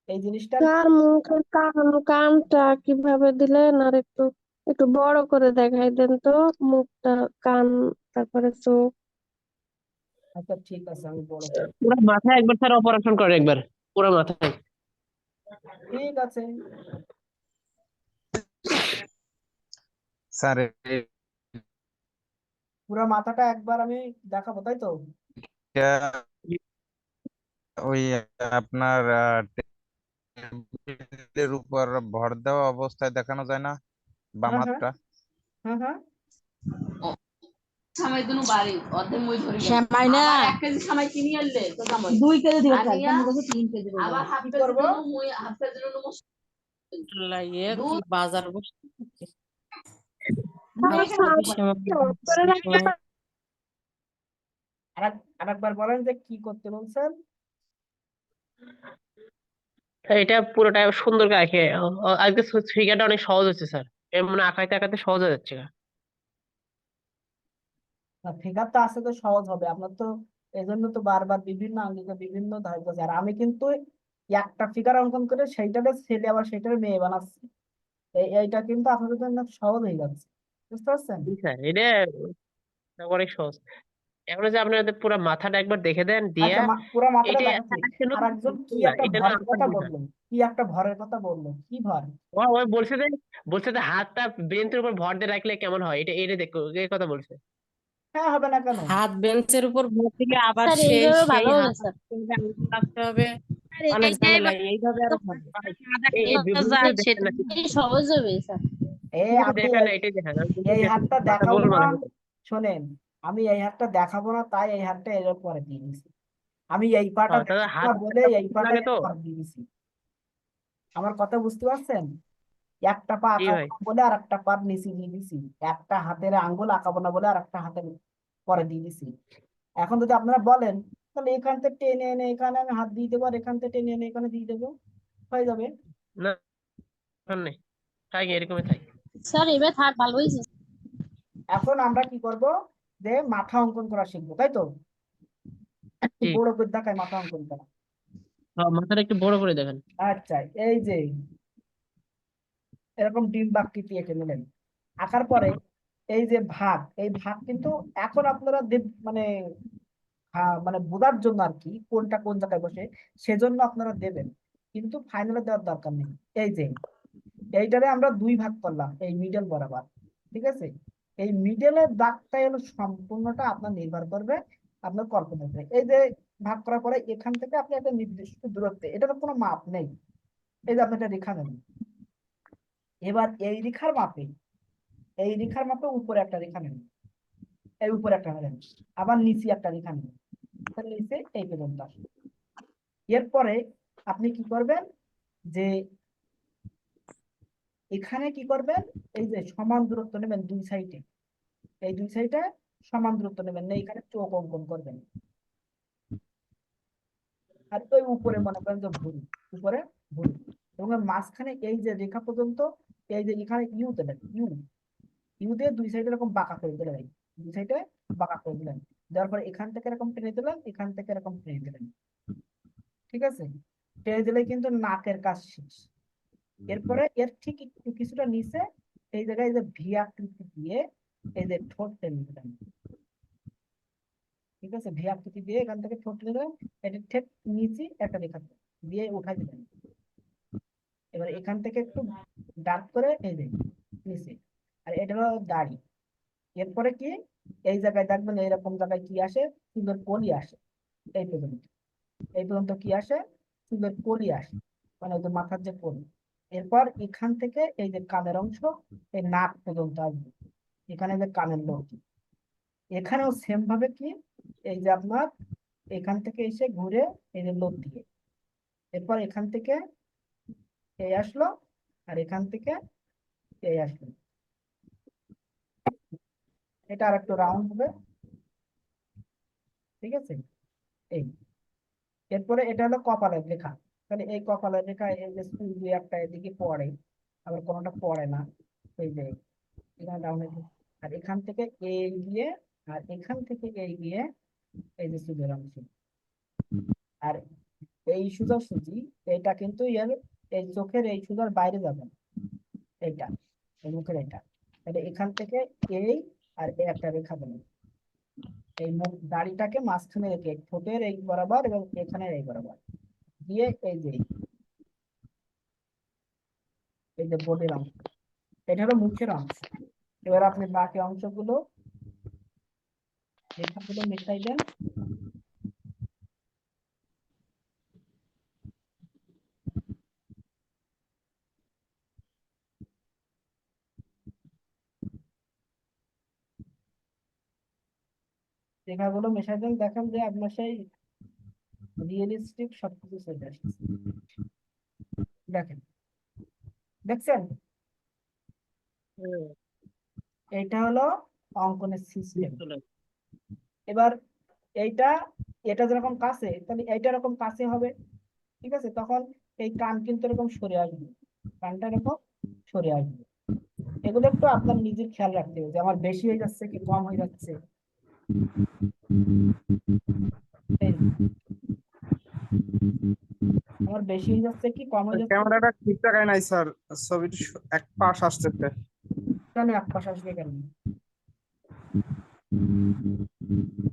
এই জিনিসটার কার মুখের কানটা কিভাবে দিলেন, আর একটু একটু বড় করে দেখাই দেন তো, মুখটা, কান, তারপরে চোখ। আচ্ছা ঠিক আছে, আমি বড় করে, পুরো মাথায় একবার স্যার অপারেশন করে একবার, পুরো মাথায়। ঠিক আছে। স্যার পুরো মাথাটা একবার আমি দেখাবো, তাই তো? এটা ওই আপনার টেবিলের উপর ভর দেওয়া অবস্থায় দেখানো যায় না, বাম হ্যাঁ হ্যাঁ হাতটা? হ্যাঁ হ্যাঁ। সামাই দুনু বাড়ি অর্ধেক মই ধরে গেল সামাই না, আবার 1 কেজি সামাই কিনি আনলে তো দাম 2 কেজি দিবে কাল আমি বলছি 3 কেজি দিবে, আবার হাফ কি কেজি করবো? দুনু মই হাফ কেজি দুনু লাগিয়ে কি বাজার বসে করে রাখতে আরেকবার বলেন যে কি করতে বলছেন। এটা পুরোটা সুন্দর করে আঁকে আজকে ফিগারটা অনেক সহজ হচ্ছে স্যার, এর মানে আঁকাইতে আঁকাইতে সহজ হয়ে যাচ্ছে। না, ফিগার তো আসতে তো সহজ হবে, আপনার তো এই জন্য তো বারবার বিভিন্ন আঙ্গিকে বিভিন্ন ধার করছে, আর আমি কিন্তু একটা ফিগার অঙ্কন করে সেইটাকে ছেলে আবার সেইটাকে মেয়ে বানাচ্ছি। এইটা কিন্তু আপনাদের জন্য সহজ হয়ে যাচ্ছে, বুঝতে পারছেন? জি স্যার, এটা অনেক সহজ। এখন যে আপনাদের পুরো মাথাটা একবার দেখে দেন দিয়া, আচ্ছা, পুরা মাথাটা এটা দেখাচ্ছি। একটা আর নতুন একজন কি না, একটা এটা না ভরের আঁকার কথা বিষয়। বললো, কি একটা ভরের কথা বললো, কি ভর? ওই বলছে যে হাতটা বেঞ্চের উপর ভর দিয়ে রাখলে কেমন হয়, এটা দেখো এই কথা বলছে। হ্যাঁ, হবে না কেন? হাত বেঞ্চের উপর ভর দিলে আবার স্যার, সেই এইভাবে সেই ভালো হবে হাত স্যার। আঙুল রাখতে হবে, স্যার, অনেক এইটাই ঝামেলা, এইভাবে আরো হয়। এই যায়, বুঝতে দেখেন না, সেটাই সহজ হবে স্যার। এই ঠিক আছে আপনি দেখেন না, এটাই দেখেন, আমি বলছি এই দেখেন, হাতটা মাথা দেখাবো গোল না, মাথা মতো। শোনেন, আমি এই হাতটা দেখাবো না, তাই এই হাতটা এর পরে দিয়ে দিছি। আমি এই পাটা তাহলে দেখাবো না হাত বলে এই পাটা লাগে এর তো। পরে দিয়ে দিছি। আমার কথা বুঝতে পারছেন? একটা পা জি আঁকাবো ভাই। না বলে আর একটা পা নিচে দিয়ে দিছি, একটা হাতের আঙ্গুল আঁকাবো না বলে আর একটা হাতের পরে দিয়ে দিছি। এখন যদি আপনারা বলেন তাহলে এখান থেকে টেনে এনে এখানে আমি হাত দিয়ে দেবো, আর এখান থেকে টেনে এনে এখানে দিয়ে দেবো, হয়ে যাবে। না নেই, থাক এরকমই থাক। স্যার, এবার থাক, ভালো হয়েছে। এখন আমরা কি করব, যে মাথা অঙ্কন করা শিখবো, তাই তো? জি বড় করে দেখায় মাথা অঙ্কন করা। মাথাটা একটু বড় করে দেখেন। আচ্ছা, এই যে এরকম ডিম্বাকৃতি এঁকে নিলেন, আঁকার পরে এই যে ভাগ, এই ভাগ কিন্তু এখন আপনারা মানে মানে বোঝার জন্য আর কি কোনটা কোন জায়গায় বসে সেজন্য আপনারা দেবেন, কিন্তু ফাইনালে দেওয়ার দরকার নেই। এই যে এইটারে আমরা দুই ভাগ করলাম এই মিডল বরাবর, ঠিক আছে? এই মিডলের দাগটাই হলো সম্পূর্ণটা আপনার নির্ভর করবে আপনার কল্পনার উপরে। এই যে ভাগ করার পরে এখান থেকে আপনি একটা নির্দিষ্ট দূরত্বে, এটার কোনো মাপ নেই, এই যে আপনি একটা রেখা নেন, এবার এই রেখার মাপে উপরে একটা রেখা নেন, এই উপরে একটা নেন, আবার নিচে একটা রেখা নেন, তাহলে নিচে এই পর্যন্ত আসবে। এরপরে আপনি কি করবেন যে এখানে কি করবেন, এই যে সমান দূরত্ব নেবেন দুই সাইডে, এই দুই সাইডে সমান দূরত্ব নেবেন, না এখানে চোখ অঙ্কন করবেন। আর ওই উপরে মনে করেন যে ভুরু, উপরে ভুরু, এবং এর মাঝখানে এই যে রেখা পর্যন্ত, এই যে এখানে ইউ দেবেন, ইউ দিয়ে দুই সাইডে এরকম বাঁকা করে দিলেন, এই দুই সাইডে বাঁকা করে দিলেন, দেওয়ার পরে এখান থেকে এরকম টেনে দিলেন, এখান থেকে এরকম টেনে দিলেন, ঠিক আছে? টেনে দিলে কিন্তু নাকের কাজ শেষ। এরপরে এর ঠিক একটু কিছুটা নিচে এই জায়গায় যে ভি আকৃতি দিয়ে এই যে ঠোঁট টেনে দিলেন, ঠিক আছে? ভি আকৃতি দিয়ে এখান থেকে ঠোঁট টেনে দিলেন, এটা ঠিক নিচে একটা রেখা দিয়ে উঠাই দিলেন। এবার এখান থেকে একটু ডার্ক করে এই যে নিচে, আর এটা হলো দাড়ি। এরপরে কি এই জায়গায় দেখবেন এইরকম জায়গায় কি আসে, সুন্দর কলি আসে, এই পর্যন্ত, এই পর্যন্ত কি আসে, চুলের কলি আসে, মানে ওই যে মাথার যে কলি। এরপর এখান থেকে এই যে কানের অংশ এই নাক পর্যন্ত আসবে, এখানে যে কানের লোক, এখানেও সেম ভাবে কি এই যে আপনার এখান থেকে এসে ঘুরে এই যে লোক দিয়ে, এরপর এখান থেকে এই আসলো, আর এখান থেকে এই আসলো, এটা আর একটু রাউন্ড হবে, ঠিক আছে? এই এরপরে এটা হলো কপালের রেখা, তাহলে এই কপালের রেখা এই যে চুল দুই একটা এদিকে পড়ে, আবার কোনোটা পড়ে না, এই যে এখানে ডাউন হয়ে, আর এখান থেকে এই গিয়ে, আর এখান থেকে এই গিয়ে এই যে চুলের অংশ, আর এই সোজাসুজি এটা কিন্তু এর এই চোখের এই সোজার বাইরে যাবে না, এইটা এই মুখের এটা, তাহলে এখান থেকে এই আর এই একটা রেখা দেবেন, এই মুখ দাড়িটাকে মাঝখানে রেখে ঠোঁটের এই বরাবর এবং এখানের এই বরাবর দিয়ে এই যে বডির অংশ, এটা হলো মুখের অংশ। এবার আপনি বাকি অংশগুলো রেখাগুলো মিশাই দেন, রেখাগুলো মিশাই দেন, দেখেন যে আপনার সেই রিয়েলিস্টিক সবকিছু চলে আসছে। দেখেন, দেখছেন? এইটা হলো অঙ্কনের সিস্টেম। এবার এইটা, এটা যেরকম কাছে, তাহলে এইটা এরকম কাছে হবে, ঠিক আছে? তখন এই কান কিন্তু এরকম সরে আসবে, কানটা এরকম সরে আসবে। এগুলো একটু আপনার নিজের খেয়াল রাখতে হবে যে আমার বেশি হয়ে যাচ্ছে কি কম হয়ে যাচ্ছে। এই আমার বেশি হয়ে যাচ্ছে কি কম হয়ে যাচ্ছে, ক্যামেরাটা ঠিক জায়গায় নাই স্যার, ছবির এক পাশ আসতেছে। কেন এক পাশে আসবে কেন?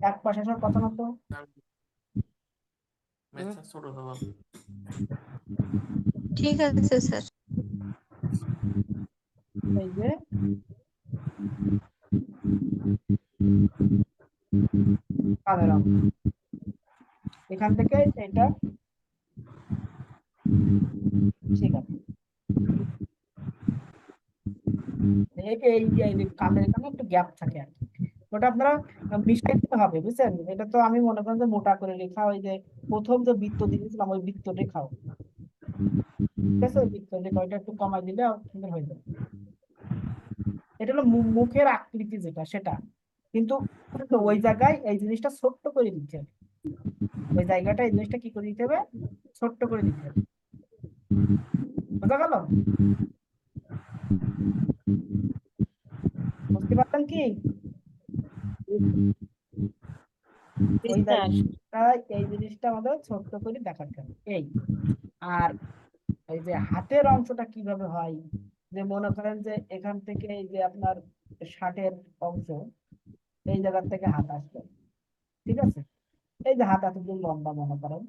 এক পাশে আসার কথা না তো। ঠিক আছে স্যার। এই যে কানের অংশ, এখান থেকে এটা ঠিক আছে, এই যে কানের এখানে একটু গ্যাপ থাকে আর কি, ওটা আপনারা মিশাই দিতে হবে, বুঝছেন? এটা তো আমি মনে করেন যে মোটা করে লেখা, ওই যে প্রথম যে বৃত্ত দিয়েছিলাম ওই বৃত্ত রেখাও, ঠিক আছে? ওই বৃত্ত রেখা ওইটা একটু কমাই দিলে সুন্দর হয়ে যাবে। এটা হলো মুখের আকৃতি যেটা সেটা, কিন্তু ওই জায়গায় এই জিনিসটা ছোট্ট করে দিতে হবে, ওই জায়গাটা এই জিনিসটা কি করে দিতে হবে, ছোট্ট করে দিতে হবে, বোঝা গেল? বুঝতে পারলেন কি? ওই জিনিসটা এই জিনিসটা আমাদের ছোট্ট করে দেখাতে হবে এই। আর এই যে হাতের অংশটা কিভাবে হয়, যে মনে করেন যে এখান থেকে এই যে আপনার শার্টের অংশ, এই জায়গা থেকে হাত আসবে, ঠিক আছে, এই যে হাত এতদূর লম্বা মনে করেন,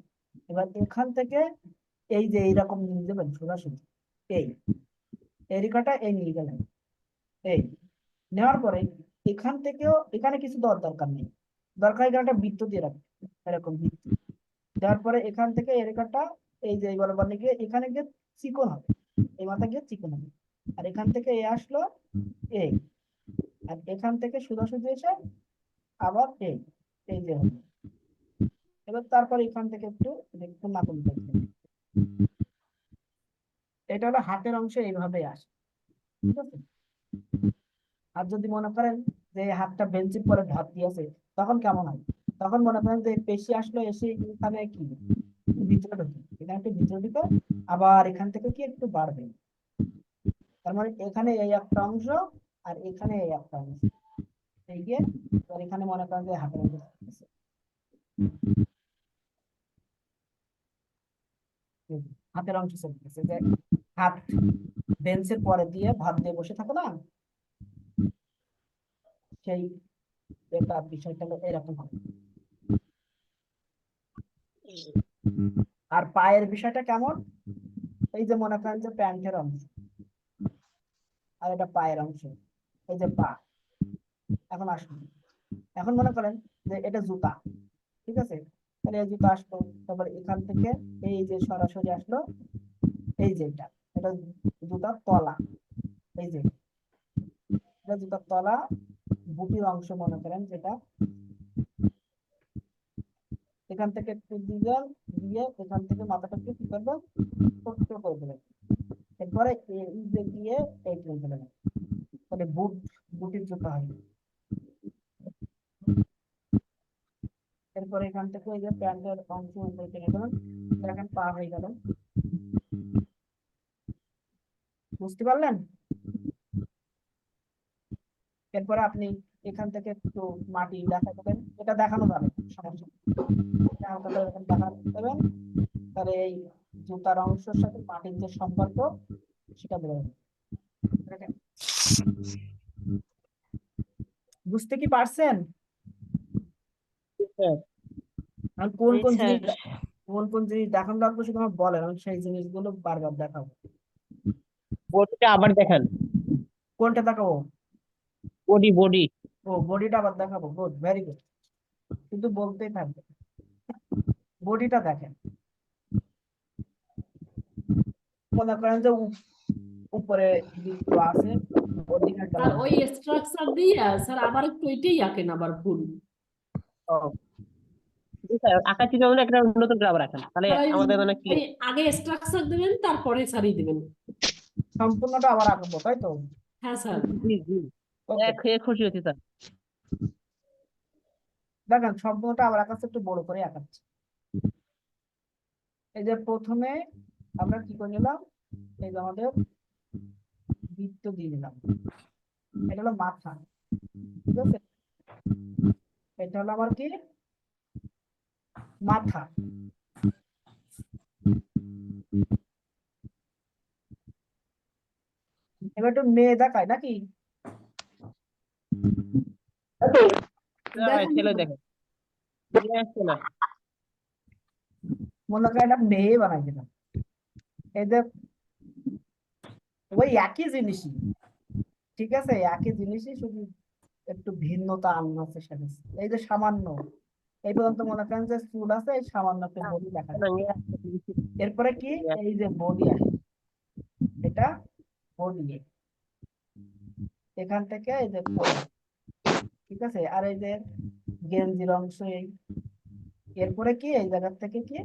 এবার এখান থেকে এই যে এইরকম নিয়ে যাবেন সোজাসুজি, এই এই রেখাটা এই নিয়ে গেলেন, এই নেওয়ার পরে এখান থেকেও এখানে কিছু দেওয়ার দরকার নেই, দরকার এখানে একটা বৃত্ত দিয়ে রাখবেন, এরকম বৃত্ত দেওয়ার পরে এখান থেকে এই রেখাটা এই যে এই বরাবর গিয়ে এখানে গিয়ে চিকন হবে, এই মাথা গিয়ে চিকন হবে, আর এখান থেকে এই আসলো এই, আর এখান থেকে সোজাসুজি এসে আবার এই এই যে হলো। এবার তারপর এখান থেকে একটু একটু নাকুল করতে হবে। এটা হলো হাতের অংশ, এইভাবে আসে, ঠিক আছে। আর যদি মনে করেন যে এই হাতটা বেঞ্চির পরে ধাপ দিয়েছে, তখন কেমন হয়, তখন মনে করেন যে পেশি আসলো এসে এখানে কি ভিতরে ঢুকে, এখানে একটু ভিতরে ঢুকে আবার এখান থেকে কি একটু বাড়বে, তার মানে এখানে এই একটা অংশ আর এখানে এই একটা অংশ, এই গিয়ে এবার এখানে মনে করেন যে হাতের অংশ থাকতেছে। হাতের অংশ চলতেছে যে হাত বেঞ্চের পরে দিয়ে ভাত দিয়ে বসে থাকে না, সেই এটা বিষয়টা হলো এরকম হবে। আর পায়ের বিষয়টা কেমন, এই যে মনে করেন যে প্যান্টের অংশ আর এটা পায়ের অংশ, এই যে পা, এখন আসুন, এখন মনে করেন যে এটা জুতা, ঠিক আছে, তাহলে এই জুতা আসলো, তারপর এখান থেকে এই যে সরাসরি আসলো এই যে এটা জুতার তলা, এই যে এটা জুতার তলা, বুটির অংশ মনে করেন যেটা, এখান থেকে একটু দিবেন, দিয়ে এখান থেকে মাথাটা একটু কি করবেন, ছোট্ট করে দেবেন, এরপরে এই যে দিয়ে এই টেনে দেবেন, তাহলে বুটির জুতা হয়। এরপরে এখান থেকে এই যে প্যান্টের অংশ উপরে টেনে দেবেন, দেখেন পা হয়ে গেল, বুঝতে পারলেন। এরপরে আপনি এখান থেকে একটু মাটি দেখা দেবেন, এটা দেখানো যাবে সমস্যা নেই। এটা হালকা করে এরকম দেখা দেবেন, তাহলে এই জুতার অংশের সাথে মাটির যে সম্পর্ক সেটা বেড়ে যাবে। দেখেন, বুঝতে কি পারছেন? আর কোন কোন জিনিস দেখানো লাগবে শুধু আমার বলেন, আমি সেই জিনিসগুলো বারবার দেখাবো। বডিটা আবার দেখান, কোনটা দেখাবো? Body body. ও বডিটা আবার দেখাবো, গুড, ভেরি গুড, কিন্তু বলতেই থাকবে। বডিটা দেখেন, মনে করেন যে উপরে বৃত্ত আছে, অধিকার আর ওই স্ট্রাকচার দিয়ে স্যার আবার একটু এটাই আঁকেন আবার ফুল। আঁকা চিত্র মানে একটা নতুন করে আবার আঁকান, তাহলে স্যার আমাদের মানে কি ওই আগে স্ট্রাকচার দেবেন তারপরে সারি দিবেন। সম্পূর্ণটা আবার আঁকবো, তাই তো? হ্যাঁ স্যার। জি জি Okay, খুশি হচ্ছি স্যার। দেখেন সম্পূর্ণটা আবার আঁকাচ্ছে, একটু বড় করে আঁকাচ্ছি। এই যে প্রথমে আমরা কি করে নিলাম, এই যে আমাদের বৃত্ত দিয়ে নিলাম, এটা হলো মাথা, ঠিক আছে, এটা হলো আমার কি মাথা। এবার একটু মেয়ে দেখায় নাকি, ছেলে দেখেন আসছে না, মনে করেন একটা মেয়ে বানাই দিলাম, এই যে ওই একই জিনিসই, ঠিক আছে, একই জিনিসই, শুধু একটু ভিন্নতা আনছে সাথে। এই যে সামান্য এই পর্যন্ত মনে করেন যে চুল আছে, এই সামান্য একটা বডি দেখা যাচ্ছে। এরপরে কি, এই যে বডি আছে, এটা বডি, এখান থেকে এই যে কোট, ঠিক আছে, আর এই যে গেঞ্জির অংশ এই, এরপরে কি এই জায়গা থেকে কি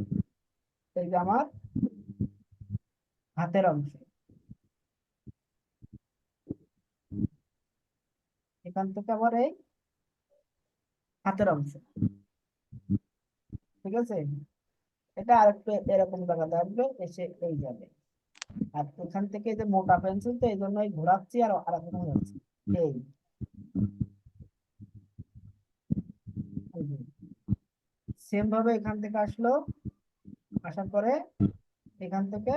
এই যে আমার হাতের অংশ, এখান থেকে আমার এই হাতের অংশ, ঠিক আছে, এটা আরেকটু এরকম জায়গাতে আসবে, এসে এই যাবে, আর এখান থেকে এই যে মোটা পেন্সিল তো এই জন্যই ঘোরাচ্ছি আর আরেকটা যাচ্ছি, এই এই যে। সেম ভাবে এখান থেকে আসলো, আসার পরে এখান থেকে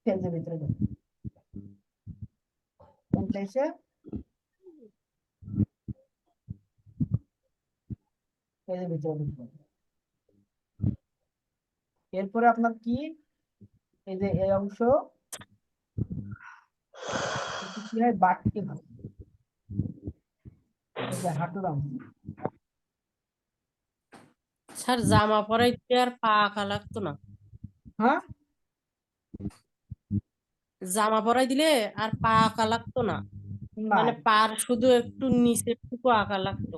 পেজের ভিতরে ঢুকলো, কোনটা এসে পেজের ভিতরে ঢুকলো। এরপরে আপনার কি, এই যে এই অংশ একটু কি হয়, বাড়তি হয়, এই যে হাঁটুর অংশ। স্যার জামা পরাইতে আর পা আঁকা লাগতো না, হ্যাঁ, জামা পরাই দিলে আর পা আঁকা লাগতো না, না, মানে পার শুধু একটু নিচের টুকু আঁকা লাগতো।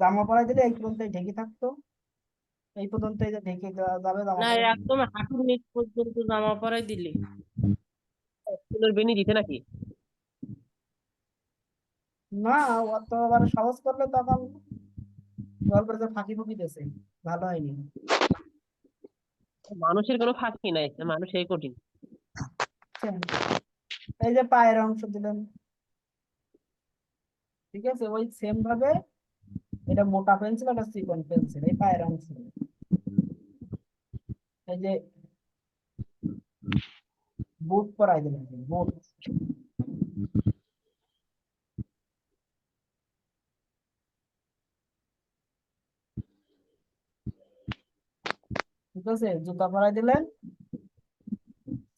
জামা পরাই দিলে এই পর্যন্ত ঢেকে থাকতো, এই পর্যন্ত এই যে ঢেকে দেওয়া যাবে জামা না, পরে। একদম হাঁটুর নিচ পর্যন্ত জামা পরাই দিলে। স্কুলের বেনি দিতে নাকি? না, অত আবার সাহস করলে তখন গল্পের যে ফাঁকি ফুকি দিয়েছে, ভালো হয়নি। মানুষের কোনো ফাঁকি নাই, মানুষ এই কঠিন। এই যে পায়ের অংশ দিলেন, ঠিক আছে, ওই সেম ভাবে এটা মোটা পেন্সিল, এটা চিকন পেন্সিল, এই পায়ের অংশ, এই যে বুট পরাই দিলেন, বুট। ঠিক আছে, জুতা পরাই দিলেন,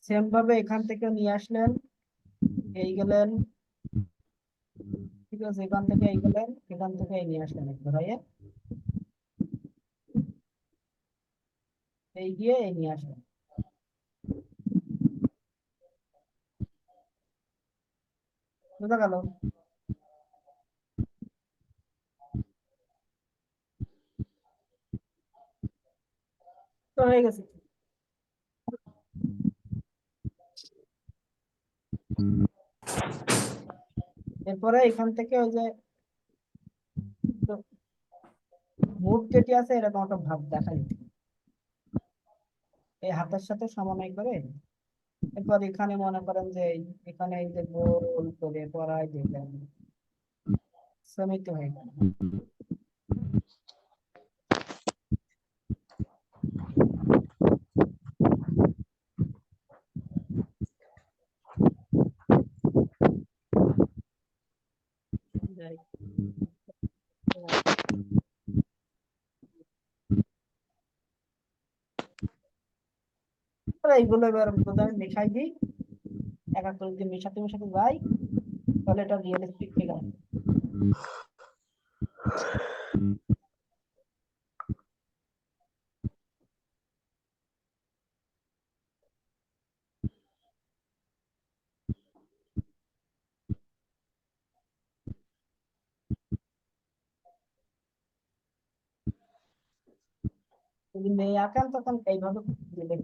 সেম ভাবে এখান থেকে নিয়ে আসলেন, এই গেলেন, ঠিক আছে, এখান থেকে এই গেলেন, এখান থেকে এই নিয়ে আসলেন, ধরাইয়ে এই গিয়ে এই নিয়ে আসলেন। বুঝা গেল? তো হয়ে গেছে। এরপরে এখান থেকে ওই যে মুখ কেটে আছে, এরকম একটা ভাব দেখা যেত, এই হাতের সাথে সমন্বয় করে। এরপর এখানে মনে করেন যে এখানে এই যে গোল করে পরাই দিলেন, সীমিত হয়ে গেল। যাই। এবার এইগুলো এবার যদি আমি মেশাই দিই, এক এক করে যদি মেশাতে মেশাতে যাই, তাহলে এটা রিয়েলিস্টিক ফিগার। যদি মেয়ে আঁকান তখন এইভাবে দিলে,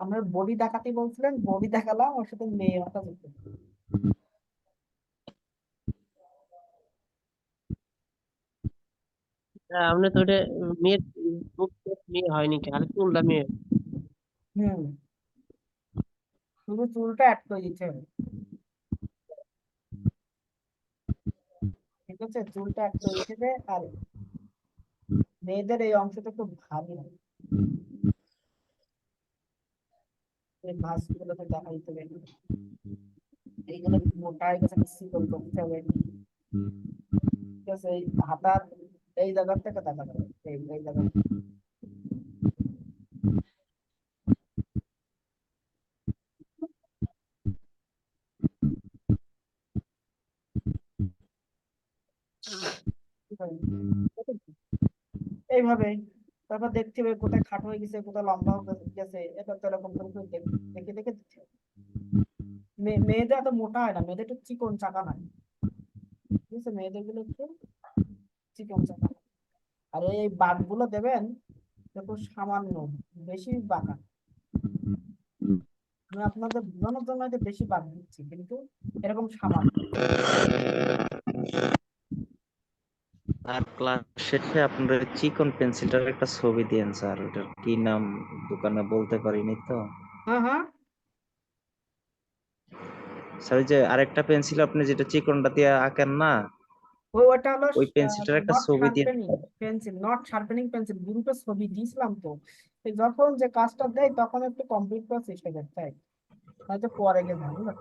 আপনার বডি দেখাতে বলছিলেন, বডি দেখালাম, ওর সাথে মেয়ে আঁকা যুক্ত। আপনি তো ওটা মেয়ের মুখটা মেয়ে হয়নি, খালি চুলটা মেয়ে। হুম, শুধু চুলটা অ্যাড করে দিতে হবে, ঠিক আছে, চুলটা অ্যাড করে দিতে হবে। আর মেয়েদের এই অংশটা একটু ভারী হয়, এই ভাঁজ গুলোতে দেখা দিতে হবে, এইগুলো মোটা হয়ে গেছে, চিকন করতে হবে, ঠিক আছে, এই হাতার এই জায়গা থেকে দেখা যাবে, এই জায়গা। এইভাবে তারপর দেখতে হবে কোথায় খাটো হয়ে গেছে, কোথায় লম্বা হয়ে গেছে, এটা তো এরকম করে করে দেখে দেখে দিতে হবে। মেয়েদের এত মোটা হয় না, মেয়েদের একটু চিকন চাকা হয়, ঠিক আছে, মেয়েদের গুলো একটু চিকন চাকা হয়। আর এই বাঁক গুলো দেবেন একটু সামান্য, বেশি বাঁকা। আমি আপনাদের বোঝানোর জন্য এটা বেশি বাঁক দিচ্ছি, কিন্তু এরকম সামান্য। আর ক্লাস শেষে আপনার চিকন পেন্সিলটার একটা ছবি দিয়েন স্যার, ওটার কি নাম দোকানে বলতে পারিনি তো হ্যাঁ, হ্যাঁ, স্যার। ওই যে আরেকটা পেন্সিল আপনি যেটা চিকনটা দিয়ে আঁকেন না, ওটা হলো ওই পেন্সিলটার একটা নট ছবি দিয়ে sharpening pencil, not sharpening pencil, গ্রুপে ছবি দিয়েছিলাম তো। তো যখন যে কাজটা দেয় তখন একটু কমপ্লিট করার চেষ্টা করতে হয়, হয়তো পরে গিয়ে ঝামেলা।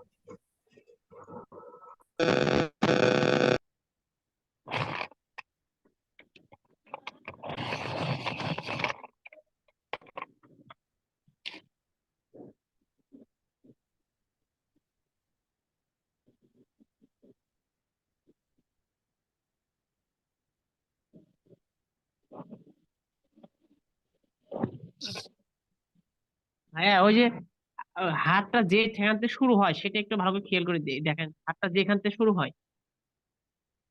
ভাইয়া ওই যে হাতটা যে যেখান থেকে শুরু হয় সেটা একটু ভালো করে খেয়াল করে দেখেন, হাতটা যেখান থেকে শুরু হয়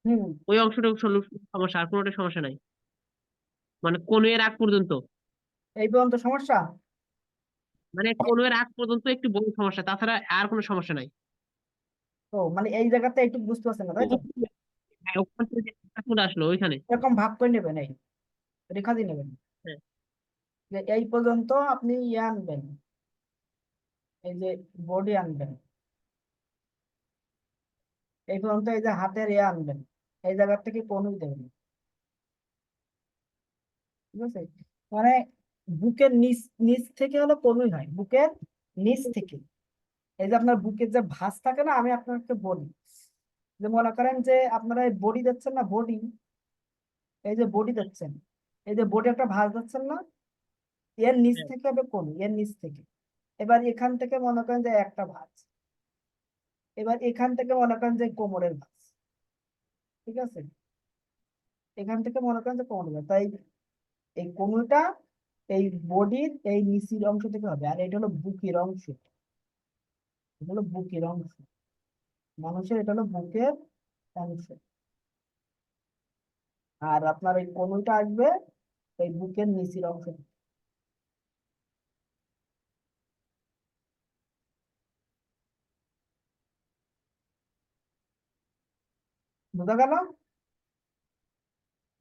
হুম। ওই অংশটা সমস্যা, আর কোনোটা সমস্যা নাই, মানে কনুইয়ের আগ পর্যন্ত, এই পর্যন্ত সমস্যা। মানে কনুইয়ের আগ পর্যন্ত একটু বড় সমস্যা, তাছাড়া আর কোনো সমস্যা নাই। তো মানে এই জায়গাতে একটু বুঝতে পারছেন না, তাই তো? হ্যাঁ, ওখান থেকে যে একটা চলে আসলো ওইখানে। এরকম ভাগ করে নেবেন, এই রেখা দিয়ে নেবেন, হ্যাঁ, যে এই পর্যন্ত আপনি ইয়ে আনবেন, এই যে বডি আনবেন, এই পর্যন্ত এই যে হাতের ইয়ে আনবেন, এই জায়গা থেকে কনুই দেবেন, ঠিক আছে? মানে বুকের নিচ নিচ থেকে হলো কনুই হয়, বুকের নিচ থেকে। এই যে আপনার বুকের যে ভাঁজ থাকে না, আমি আপনাকে বলি, যে মনে করেন যে আপনারা এই বডি দিচ্ছেন না, বডি, এই যে বডি দিচ্ছেন, এই যে বডি একটা ভাঁজ দিচ্ছেন না, এর নিচ হ্যাঁ, থেকে হবে কনুই, এর নিচ থেকে। এবার এখান থেকে মনে করেন যে একটা ভাঁজ, এবার এখান থেকে মনে করেন যে কোমরের ভাঁজ, ঠিক আছে? এখান থেকে মনে করেন যে কোমরের ভাঁজ, তাই এই কনুইটা এই বডির এই নিচের অংশ থেকে হবে, আর এটা হলো বুকের অংশ, এটা হলো বুকের অংশ, মানুষের এটা হলো বুকের অংশ। আর আপনার এই কনুইটা আসবে এই বুকের নিচের অংশ থেকে। বুঝা গেল?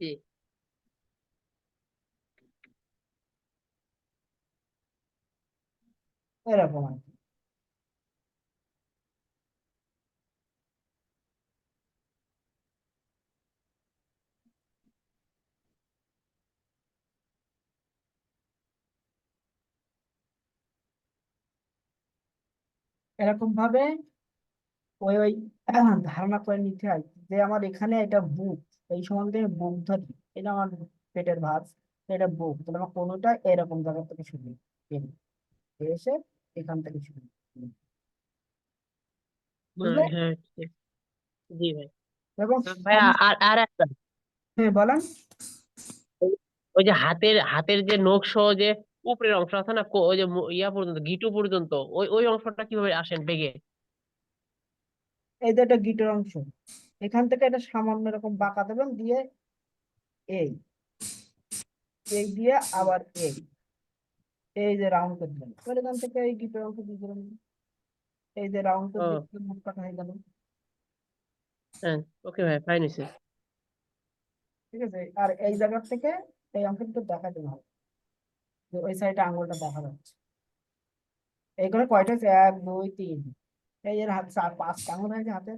জি। এরকম আর কি। এরকম ভাবে ওই ওই ধারণা করে নিতে হয় যে আমার এখানে এটা বুক, এই সময় যদি আমি বুক ধরি, এটা আমার পেটের ভাঁজ, এটা বুক, তাহলে আমার কোনোটা এরকম জায়গা থেকে শুরু হবে, এসে এখান থেকে শুরু হবে। বুঝলে? হ্যাঁ, হ্যাঁ, ঠিক আছে। জি ভাই। এবং ভাই আর আর একটা, হ্যাঁ বলেন। ওই ওই যে হাতের হাতের যে নখ সহ যে উপরের অংশ আছে না, ওই যে ইয়া পর্যন্ত, গিটু পর্যন্ত, ওই ওই অংশটা কিভাবে আসেন বেগে? এই যে এটা গিটের অংশ, এখান থেকে এটা সামান্য এরকম বাঁকা দেবেন, দিয়ে এই এই দিয়ে আবার এই এই যে রাউন্ড করে দিলেন, এবার এখান থেকে এই গিটের অংশ দিয়ে দিলেন, এই যে রাউন্ড করে ও, দিয়ে মুখ কাটা হয়ে গেল, হ্যাঁ, ওকে ভাই, ফাইন হয়েছে। ঠিক আছে? আর এই জায়গা থেকে এই অংশটা দেখাতে হবে, যে ওই সাইডে আঙুলটা দেখা যাচ্ছে। এইখানে কয়টা হচ্ছে? 1 2 3, এই এর হাত 4 5টা আঙুল হয়েছে হাতে,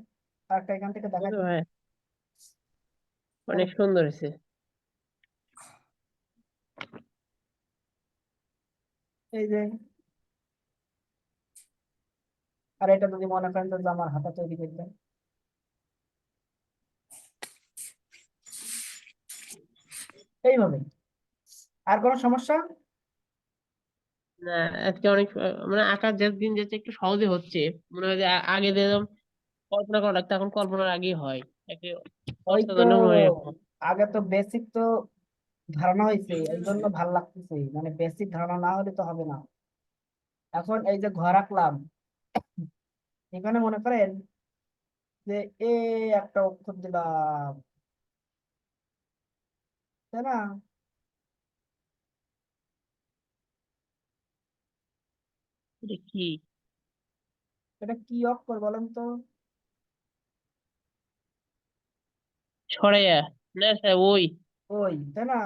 আর একটা এখান থেকে ওকে দেখাচ্ছে। ভাই, অনেক সুন্দর হয়েছে। এই যে, আর এটা যদি মনে করেন যে আমার হাতা তৈরি করতেন, এইভাবে। আর কোনো সমস্যা? না, আজকে অনেক মানে আঁকার যে দিন যাচ্ছে একটু সহজে হচ্ছে, মনে হয় যে আগে যেরকম কল্পনা করা লাগতো এখন কল্পনার আগেই হয়, একে ওই তো, অসাধারণ হয়ে গেছে। আগে তো বেসিক তো ধারণা হয়েছে, এই জন্য ভাল লাগতেছে, মানে বেসিক ধারণা না হলে তো হবে না। এখন এই যে ঘর আঁকলাম, এখানে মনে করেন যে এ একটা অক্ষর দিলাম, তাই না? এটা কি? এটা কি অক্ষর বলেন তো? ছড়াইয়া? না স্যার, ওই ওই, তাই না?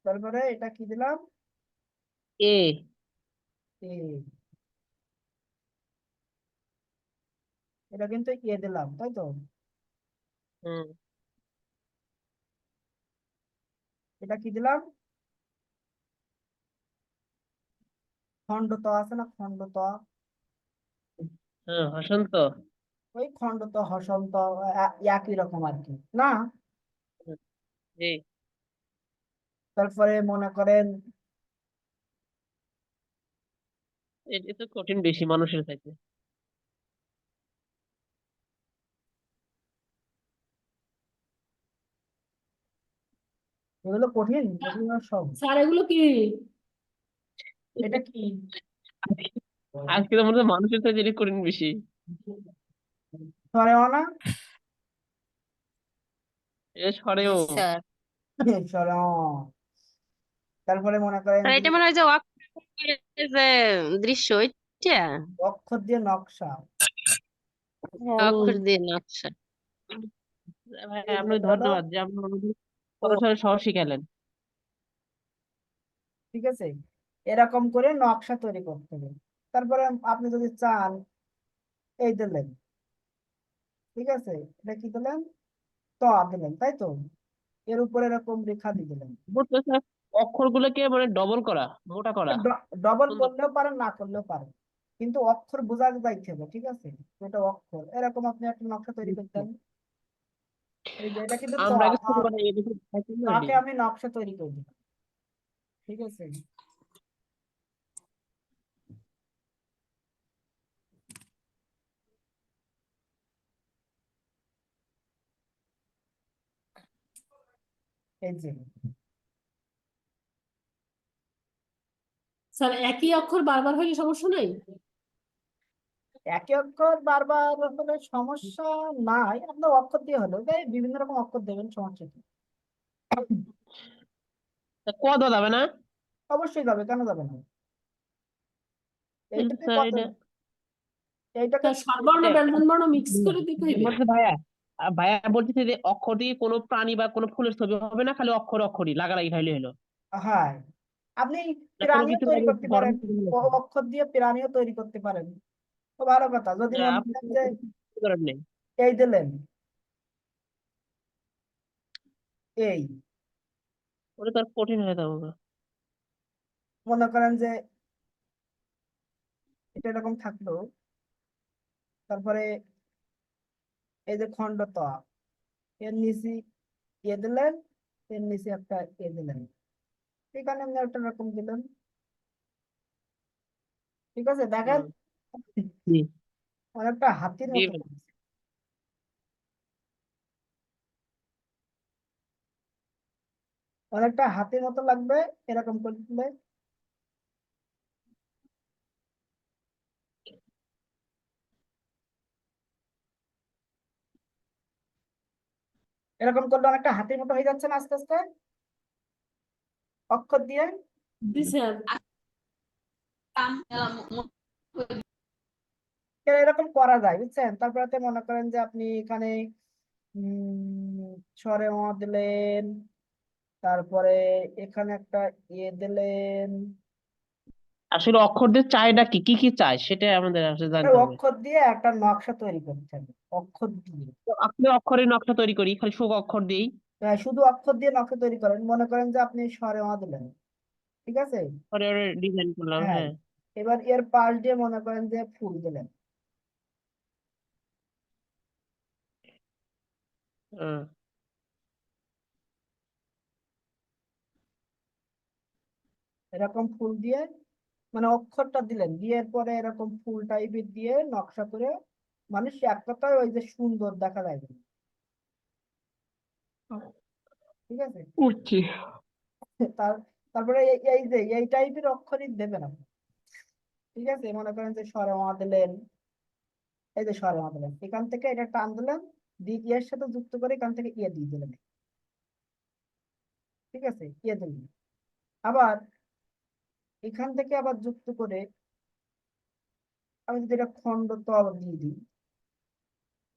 তারপরে এটা কি দিলাম? এ। এ এটা কিন্তু দিলাম, তাই তো? হুম এটা কি দিলাম? খণ্ড ত আছে না, খণ্ড ত? হ্যাঁ হসন্ত। ওই খণ্ড ত হসন্ত একই রকম আর কি, না? জি। তারপরে মনে করেন এটা তো কঠিন বেশি মানুষের চাইতে। এগুলো কঠিন, এগুলো সব। স্যার এগুলো কি? এটা কি? আজকে তো মনে হয় মানুষের চাইতে এটা কঠিন বেশি। সরেও না? এ সরেও। স্যার সরেও। তারপরে মনে করেন আর যে এটা মনে হয় যে অক্ষরের যে দৃশ্য এটা অক্ষর দিয়ে নকশা। অক্ষর দিয়ে নকশা। ভাই এই আপনাকে যেটা হলো ধন্যবাদ যে আপনি আমাদের সরাসরি সহজ শিখালেন। ঠিক আছে, এরকম করে নকশা তৈরি করতে হবে। তারপরে আপনি যদি চান, এই দিলেন, ঠিক আছে, এটা কি দিলেন? ত দিলেন, তাই তো? এর উপরে এরকম রেখা দিয়ে দিলেন। বলতেছে অক্ষরগুলোকে মানে ডবল করা, মোটা করা। ডবল সুন্দর। করলেও পারেন, না করলেও পারেন, কিন্তু অক্ষর বোঝা যাইতে হবে, ঠিক আছে? এটা অক্ষর, এরকম আপনি একটা নকশা তৈরি করতেন। এই যে এটা কিন্তু ত, আমরা আগে ছোটবেলায় এদিকে খাইতাম না নি। তাকে আমি নকশা তৈরি করে দিলাম, ঠিক আছে? এই যে স্যার একই অক্ষর বারবার হলে সমস্যা নাই? একই অক্ষর বারবার হলে সমস্যা নাই, আপনার অক্ষর দিয়ে হলো, তাই বিভিন্ন রকম অক্ষর দেবেন, সমস্যা কি? তা ক দেওয়া যাবে না? অবশ্যই যাবে, কেন যাবে না? এইটাকে স্যার কত, এটা এইটাকে স্যার স্বরবর্ণ ব্যঞ্জন বর্ণ মিক্স করে দিতে হইবে? বলছে ভাইয়া, ভাইয়া বলতেছে যে অক্ষর দিয়ে কোনো প্রাণী বা কোনো ফুলের ছবি হবে না, খালি অক্ষর অক্ষরই লাগালাগি খাইলে হলো। হ্যাঁ, আপনি না কোনো প্রাণীও কিছু তৈরি লাগে করতে ধর্ম পারেন, অক্ষর দিয়ে প্রাণীও তৈরি করতে পারেন, তো ভালো কথা। যদি মনে আপনি করেন যে করেন নাই। এই দিলেন, এই ওটা তো আর কঠিন হয়ে যাবে। মনে করেন যে এটা এরকম থাকলো, তারপরে এই যে খণ্ড ত, এর নিচে দিলেন, এর নিচে একটা দিলেন, এখানে আপনি একটা রকম দিলেন, ঠিক আছে? দেখেন হুম জি অনেকটা হাতির জি মতো ভাই। লাগছে। অনেকটা হাতির মতো লাগবে, এরকম করে দিলে। এরকম করলে অনেকটা হাতির মতো হয়ে যাচ্ছে না আস্তে আস্তে, অক্ষর দিয়ে? জি স্যার। এরকম করা যায়, বুঝছেন? তারপরে মনে করেন যে আপনি এখানে স্বরে দিলেন, তারপরে এখানে একটা দিলেন। আসলে অক্ষরদের চাইটা কি কি কি চাই সেটা আমাদের আসলে ওই জানতে হবে। অক্ষর দিয়ে একটা নকশা তৈরি করতে হবে, অক্ষর দিয়ে। তো আপনি অক্ষরের নকশা তৈরি করি খালি শুধু অক্ষর দিই। শুধু অক্ষর দিয়ে নকশা তৈরি করেন, মনে করেন যে আপনি স্বরে দিলেন, ঠিক আছে? পরে ডিজাইন করলাম, হ্যাঁ, হ্যাঁ। এবার এর পাশ দিয়ে মনে করেন যে ফুল দিলেন, হ্যাঁ। এরকম ফুল দিয়ে, মানে অক্ষরটা দিলেন, দিয়ে এরপরে এরকম ফুল টাইপের দিয়ে নকশা করে, মানে সে এক কথায় ওই যে সুন্দর দেখা যায়, ঠিক আছে? বুঝছি। তার তারপরে এই যে এই টাইপের অক্ষরই দেবেন আপনি, ঠিক আছে? মনে করেন যে স্বরে দিলেন, এই যে স্বরে দিলেন, এখান থেকে এটা টান দিলেন, দিয়ে এর সাথে যুক্ত করে এখান থেকে দিয়ে দিলেন, ঠিক আছে? দিলেন, আবার এখান থেকে আবার যুক্ত করে আমি যদি এটা খণ্ড তো আবার দিয়ে দিই,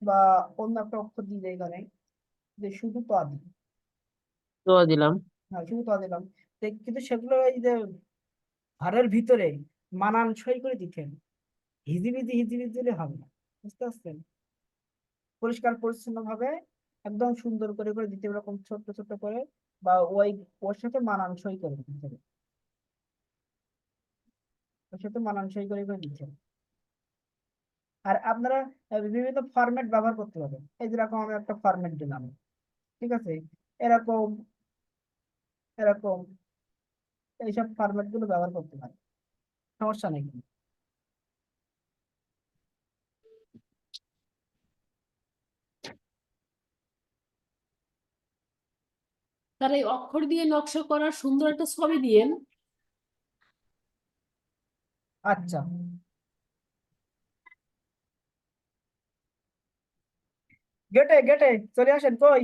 বা অন্য একটা অক্ষর দিয়ে দিই এখানে, যে শুধু তো দিই, দোয়া দিলাম। হ্যাঁ শুধু তো দিলাম, কিন্তু সেগুলো এই যে ঘরের ভিতরে মানানসই করে দিতেন। হিজিবিজি হিজিবিজি দিলে হবে না, বুঝতে পারছেন? পরিষ্কার পরিচ্ছন্ন ভাবে একদম সুন্দর করে করে দিতে হবে, এরকম ছোট্ট ছোট্ট করে, বা ওর সাথে মানানসই করে দিতে হবে, ওর সাথে মানানসই করে করে দিতে হবে। আর আপনারা বিভিন্ন ফরম্যাট ব্যবহার করতে পারবেন। এই যেরকম আমি একটা ফরম্যাট দিলাম, ঠিক আছে, এরকম এরকম এইসব ফরম্যাট গুলো ব্যবহার করতে পারেন, সমস্যা নেই কিন্তু। তার এই অক্ষর দিয়ে নকশা করার সুন্দর একটা ছবি দিয়েন। আচ্ছা, গেটে গেটে চলে আসেন, কই?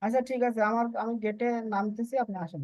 আচ্ছা ঠিক আছে, আমি গেটে নামতেছি, আপনি আসেন।